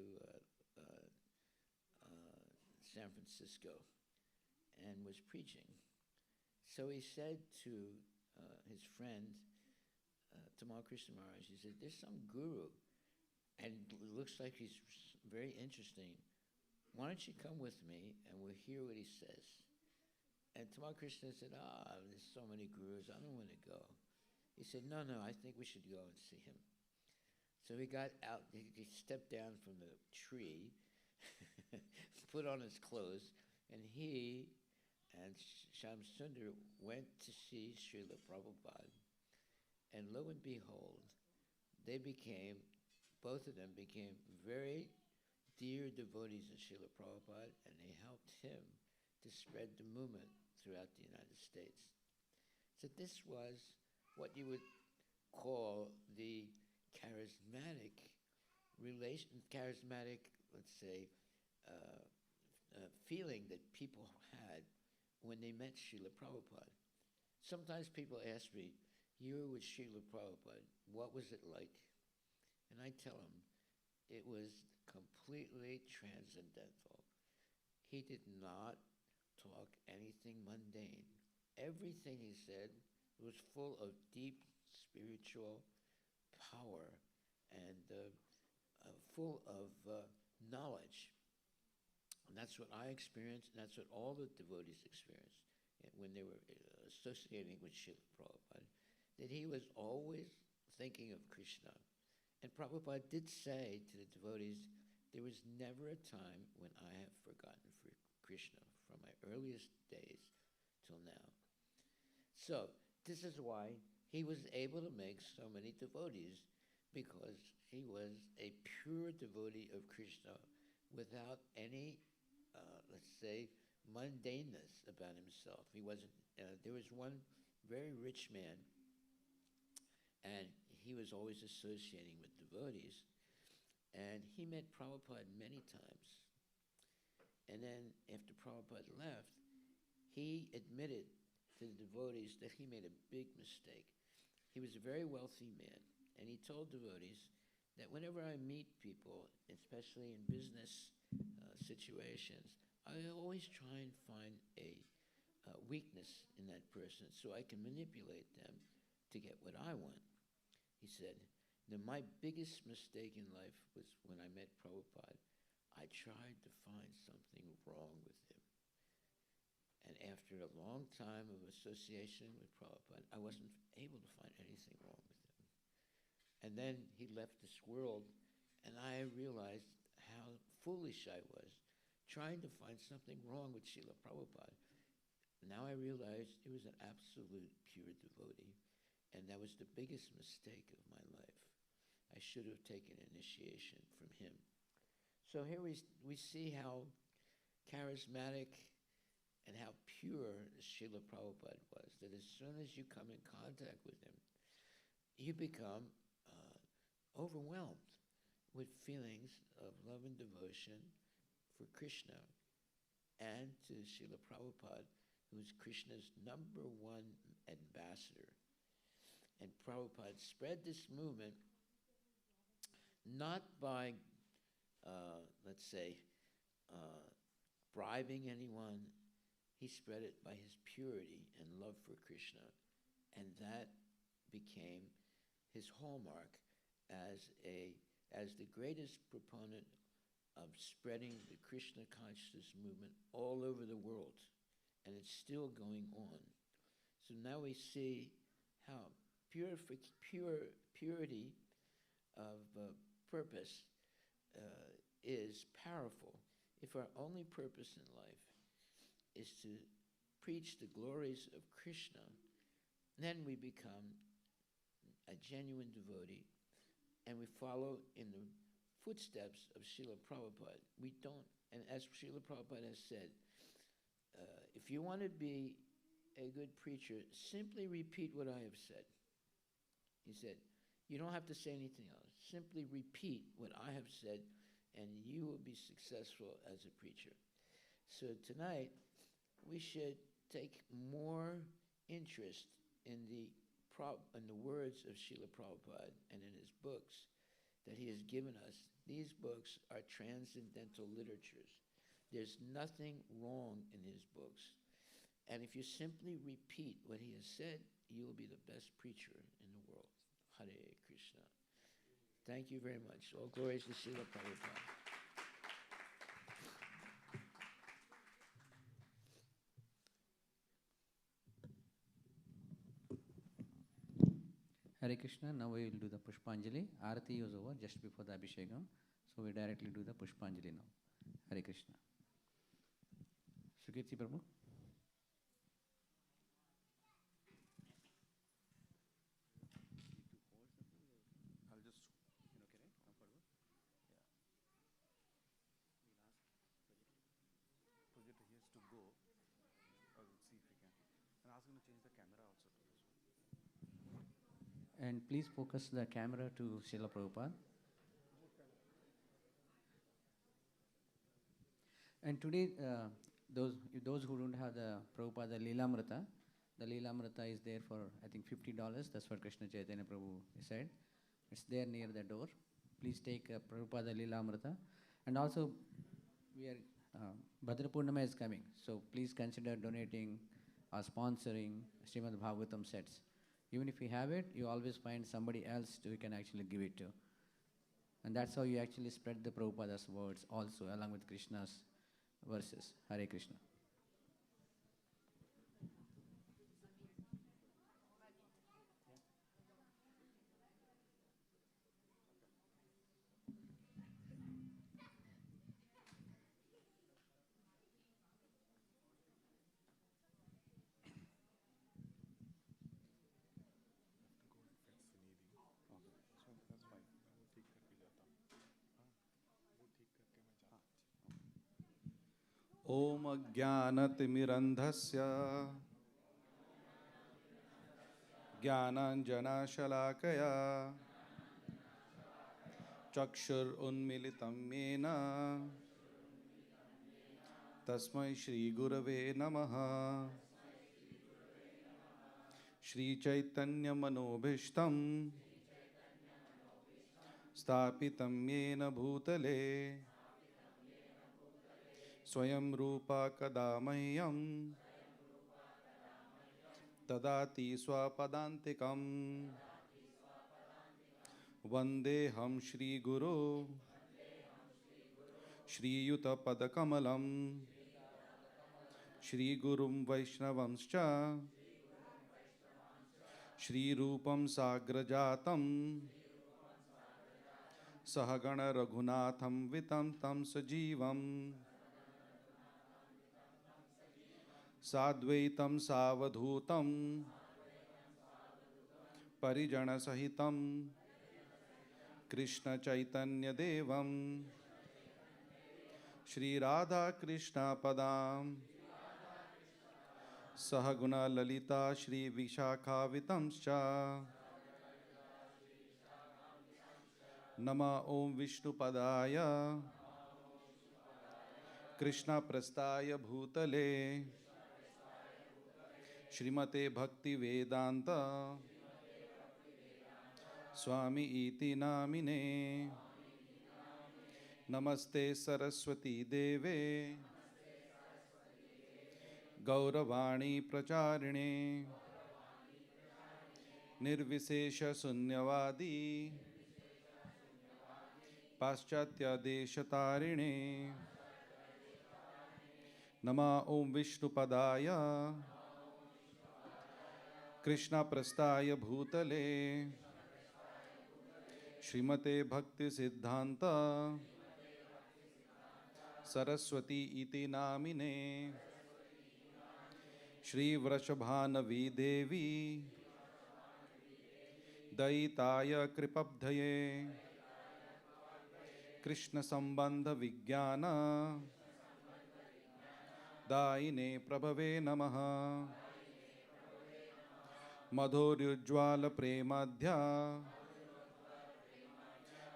San Francisco and was preaching. So he said to his friend, Tamal Krishna Maharaj, he said, there's some guru, and it looks like he's very interesting. Why don't you come with me and we'll hear what he says? And Tamal Krishna said, there's so many gurus, I don't want to go. He said, no, I think we should go and see him. So he got out, he stepped down from the tree, put on his clothes, and he and Sham Sundar went to see Srila Prabhupada. And lo and behold, both of them became very dear devotees of Srila Prabhupada, and they helped him to spread the movement throughout the United States. So this was what you would call the charismatic, let's say, feeling that people had when they met Srila Prabhupada. Sometimes people ask me, you were with Srila Prabhupada, what was it like? And I tell them, it was completely transcendental. He did not talk anything mundane. Everything he said was full of deep spiritual power and full of knowledge. And that's what I experienced, and that's what all the devotees experienced when they were associating with Srila Prabhupada, that he was always thinking of Krishna. And Prabhupada did say to the devotees, there was never a time when I have forgotten for Krishna from my earliest days till now. So this is why he was able to make so many devotees, because he was a pure devotee of Krishna without any, let's say, mundaneness about himself. He wasn't. There was one very rich man, and he was always associating with devotees, and he met Prabhupada many times. And then after Prabhupada left, he admitted to the devotees that he made a big mistake. He was a very wealthy man, and he told devotees that whenever I meet people, especially in business situations, I always try and find a weakness in that person so I can manipulate them to get what I want. He said, my biggest mistake in life was when I met Prabhupada. I tried to find something wrong with him. And after a long time of association with Prabhupada, I wasn't able to find anything wrong with him. And then he left this world, and I realized how foolish I was trying to find something wrong with Srila Prabhupada. Now I realized he was an absolute pure devotee, and that was the biggest mistake of my life. I should have taken initiation from him. So here we see how charismatic and how pure Srila Prabhupada was, that as soon as you come in contact with him, you become overwhelmed with feelings of love and devotion for Krishna and to Srila Prabhupada, who is Krishna's #1 ambassador. And Prabhupada spread this movement not by, let's say, bribing anyone. He spread it by his purity and love for Krishna. And that became his hallmark as the greatest proponent of spreading the Krishna consciousness movement all over the world. And it's still going on. So now we see how purity of purpose is powerful. If our only purpose in life is to preach the glories of Krishna, then we become a genuine devotee, and we follow in the footsteps of Srila Prabhupada. We don't, and as Srila Prabhupada has said, if you want to be a good preacher, simply repeat what I have said. He said, you don't have to say anything else. Simply repeat what I have said, and you will be successful as a preacher. So tonight, we should take more interest in the words of Srila Prabhupada and in his books that he has given us. These books are transcendental literatures. There's nothing wrong in his books. And if you simply repeat what he has said, you will be the best preacher in the world. Hare Krishna. Thank you very much. All glories to Srila Prabhupada. Hare Krishna. Now we will do the Pushpanjali. Arati was over just before the Abhishekam. So we directly do the Pushpanjali now. Hare Krishna. Sukirti Prabhu. And please focus the camera to Srila Prabhupada. And today, those who don't have the Prabhupada Leelamrita, the Leelamrita is there for, I think, $50. That's what Krishna Chaitanya Prabhu said. It's there near the door. Please take Prabhupada Leelamrita. And also, we are, Bhadra Purnama is coming. So please consider donating or sponsoring Srimad Bhagavatam sets. Even if you have it, you always find somebody else you can actually give it to. And that's how you actually spread the Prabhupada's words also, along with Krishna's verses. Hare Krishna. ओम अज्ञानतिमिरन्धस्य ज्ञानाञ्जनशलाकया चक्षुरुन्मीलितं येन तस्मै श्रीगुरवे नमः। श्रीचैतन्यमनोभीष्टं स्थापितं येन भूतले स्वयं रूपा कदा मह्यं ददाति स्वपदान्तिकं। वन्देऽहं श्रीगुरो श्रीयुतपदकमलं श्रीगुरुं वैष्णवंश्च श्रीरूपं साग्रजातं सहगण रघुनाथं वितं तं सजीवं साद्वैतं सावधूतं परिजनसहितं कृष्णचैतन्यदेवं श्रीराधाकृष्णपदां सहगुणललिता श्रीविशाखावितंश्च नमः ॐ विष्णुपदाय कृष्णप्रस्थाय भूतले श्रीमते भक्तिवेदांत स्वामी इति नामिने नमस्ते सरस्वती देवे गौरवाणी प्रचारिणे निर्विशेष शून्यवादी पाश्चात्यदेशतारिणे नमः ॐ विष्णुपदाय कृष्णप्रस्थाय भूतले श्रीमते भक्तिसिद्धान्त सरस्वती इति नामिने श्रीवृषभानवी देवी दयिताय कृपब्धये कृष्ण संबंध विज्ञान दायिने प्रभवे नमः मधुर्युज्ज्वल प्रेमाध्या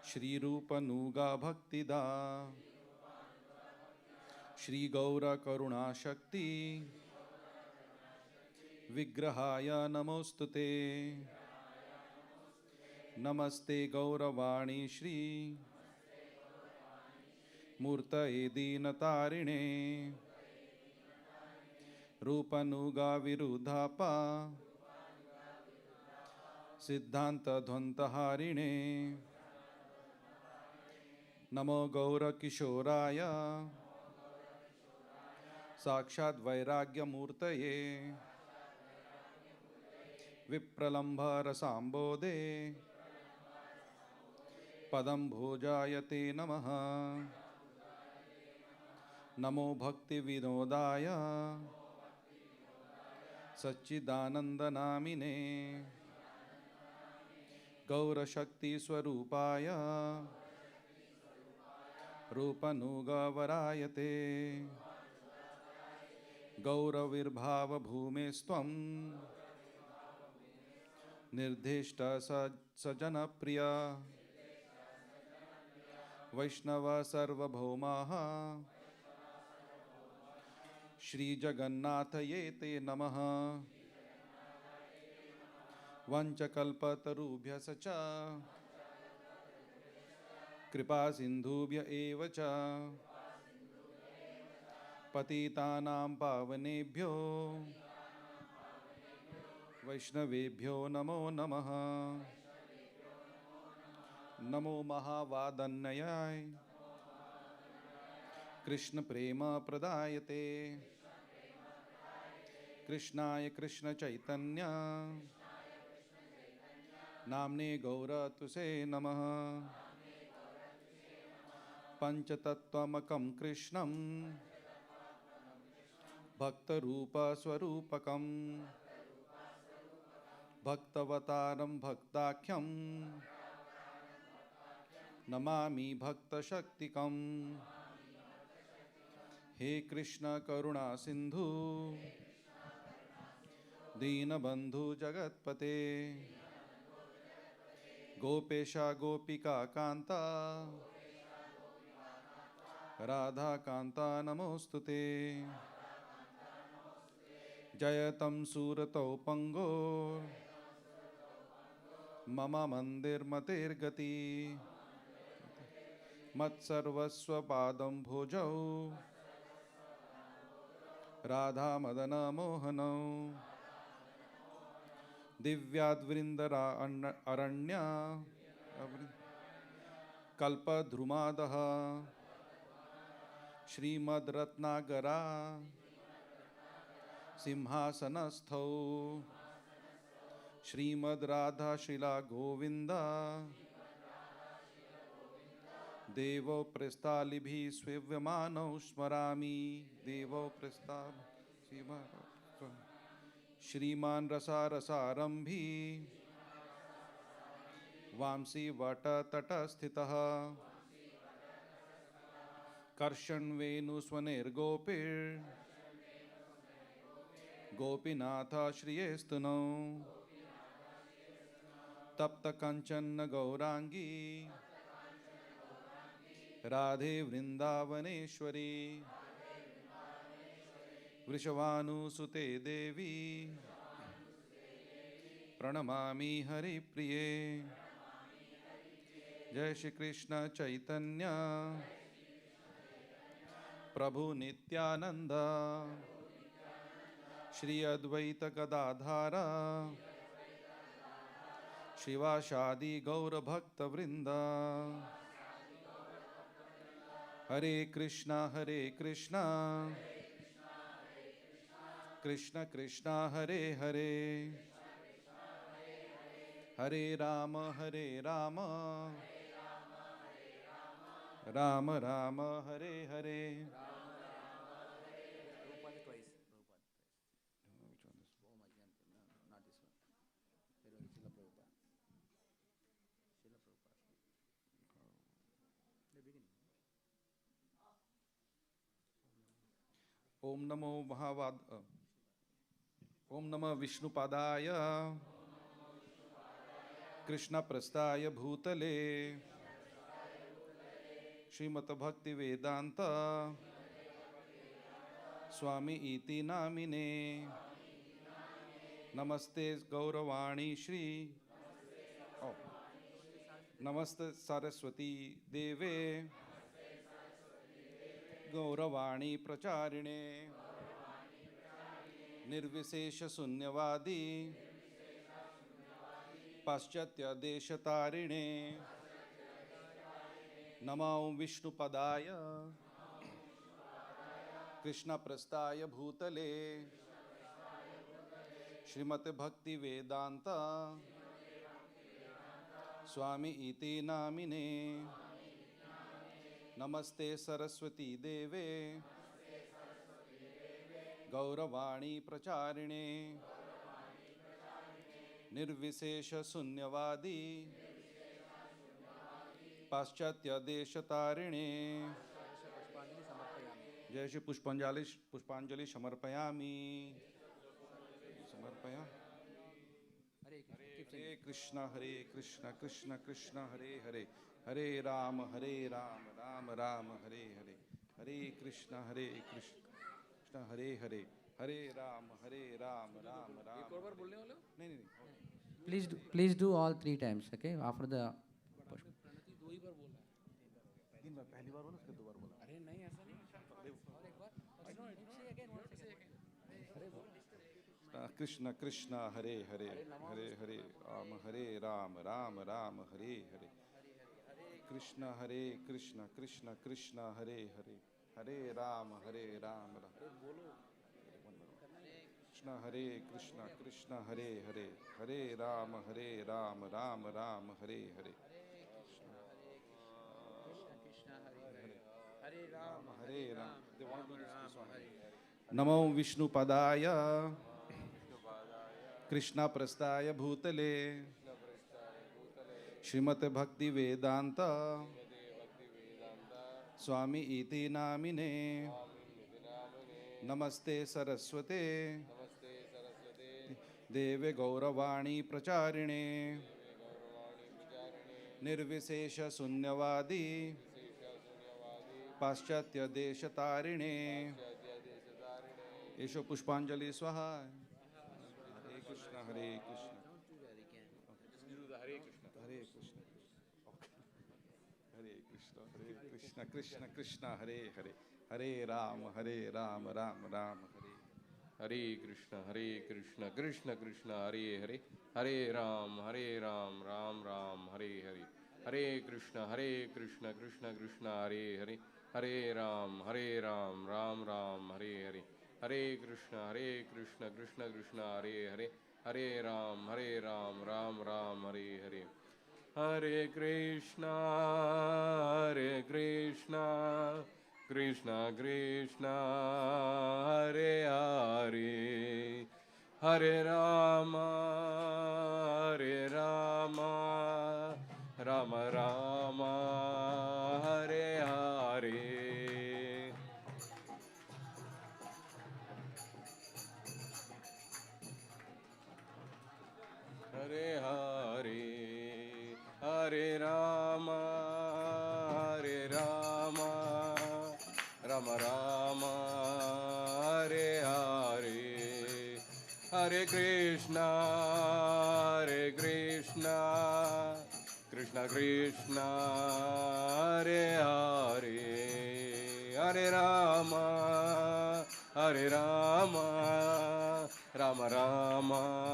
श्रीरूपनुगा भक्तिदा श्री गौर करुणा शक्ति विग्रहाय नमोस्तुते नमस्ते गौरवाणी श्री मूर्तये दीनतारिणे रूपनुगा विरुधापा सिद्धांत ध्वंतहारिणे नमो गौरकिशोराय साक्षात् वैराग्यमूर्तये विप्रलम्भ रसाम्बोधे पदं भोजाय ते नमः नमो भक्तिविनोदाय सच्चिदानन्दनामिने गौरशक्तिस्वरूपाय रूपनुगवरायते गौरविर्भावभूमेस्त्वं निर्दिष्ट सजनप्रिय वैष्णव सार्वभौमाः श्रीजगन्नाथये ते नमः वंशकल्पतरुभ्यश्च च कृपासिन्धुभ्य एव च पतितानां पावनेभ्यो वैष्णवेभ्यो नमो नमः नमो महावादन्याय कृष्ण प्रेम प्रदायते कृष्णाय कृष्ण चैतन्य नाम्ने गौरतुसे नमः पंचतत्त्वमकं कृष्णं भक्तरूपस्वरूपकं भक्तवतारं भक्ताख्यं नमामि भक्तशक्तिकं हे कृष्ण करुणा सिंधु दीनबंधु जगत्पते गोपेशा गोपिका कांता राधा कांता नमोस्तुते जयतं सूरतौ पंगो मम मंदिरमतेर्गति मत्सर्वस्वपादं भोजौ राधा मदन मोहनौ दिव्याद्वृंदरा अरण्य कल्पद्रुमादः श्रीमद्रत्नागरा सिंहासनस्थौ श्रीमद्राधा शिला गोविंद देवो प्रस्तालिभिः स्वीव्यमानौ स्मरामि देवो प्रस्ताल श्रीमान रसारसारंभी वांसी वट तटस्थितः कर्षण वेणु स्वनिर्गोपिर गोपीनाथ श्रियस्तुनौ तप्त कंचन गौरांगी राधे वृंदावनेश्वरी वृषभानुसुते देवी प्रणमामि हरिप्रिये जय श्री कृष्ण चैतन्य प्रभु नित्यानंद श्री अद्वैत गदाधार शिवासादि गौर भक्त वृंद हरे कृष्णा कृष्ण कृष्ण हरे हरे हरे राम राम राम हरे हरे ओम नमो ओम नमः विष्णुपादाय कृष्ण प्रस्थाय भूतले श्रीमद् भक्ति वेदांत स्वामी इति नामिने नमस्ते गौरवाणी श्री नमस्ते सरस्वती देवे गौरवाणी प्रचारिणे निर्विशेष शून्यवादी पाश्चात्य देशतारिणे नमो विष्णुपदाय कृष्ण प्रस्थाय भूतले श्रीमद् भक्ति वेदांत स्वामी इति नामिने नमस्ते सरस्वती देवे गौरवाणी प्रचारिणे निर्विशेष शून्यवादी पाश्चात्य देशतारिणे जय श्री पुष्पांजलि समर्पयामि हरे कृष्ण कृष्ण कृष्ण हरे हरे हरे राम राम राम हरे हरे हरे कृष्ण कृष्ण हरे हरे हरे राम राम राम नहीं Please do all 3 times, okay? After the दिन में पहली बार बोला उसके 2 बार बोला अरे नहीं ऐसा नहीं और एक बार कृष्ण कृष्ण हरे हरे हरे हरे राम राम राम हरे हरे कृष्ण कृष्ण कृष्ण हरे हरे हरे राम कृष्ण कृष्ण हरे हरे हरे राम राम राम हरे हरे हरे राम नमो विष्णुपदाय कृष्ण प्रस्थाय भूतले श्रीमद् भक्ति वेदांत स्वामी इति नामिने नमस्ते सरस्वते देवे गौरवाणी प्रचारिणे निर्विशेष शून्यवादी पाश्चात्य देशतारिणे येषु पुष्पांजलि स्वाहा हरे कृष्ण हरे Krishna Krishna Krishna Hare Hare Hare Ram Ram Ram Hare Hare Krishna Krishna Krishna Hare Hare Hare Ram Ram Ram Hare Hare Hare Krishna Krishna Krishna Hare Hare Hare Ram Ram Ram Hare Hare Hare Krishna Krishna Krishna Hare Hare Hare Ram Ram Ram Hare Hare Hare Krishna Krishna Krishna Hare Hare Hare Rama Hare Rama Rama Rama Hare Hare Hare Hare Hare Rama Hare Rama Rama Rama Hare Hare Hare Krishna Krishna Krishna Hare Hare Hare Rama Rama Rama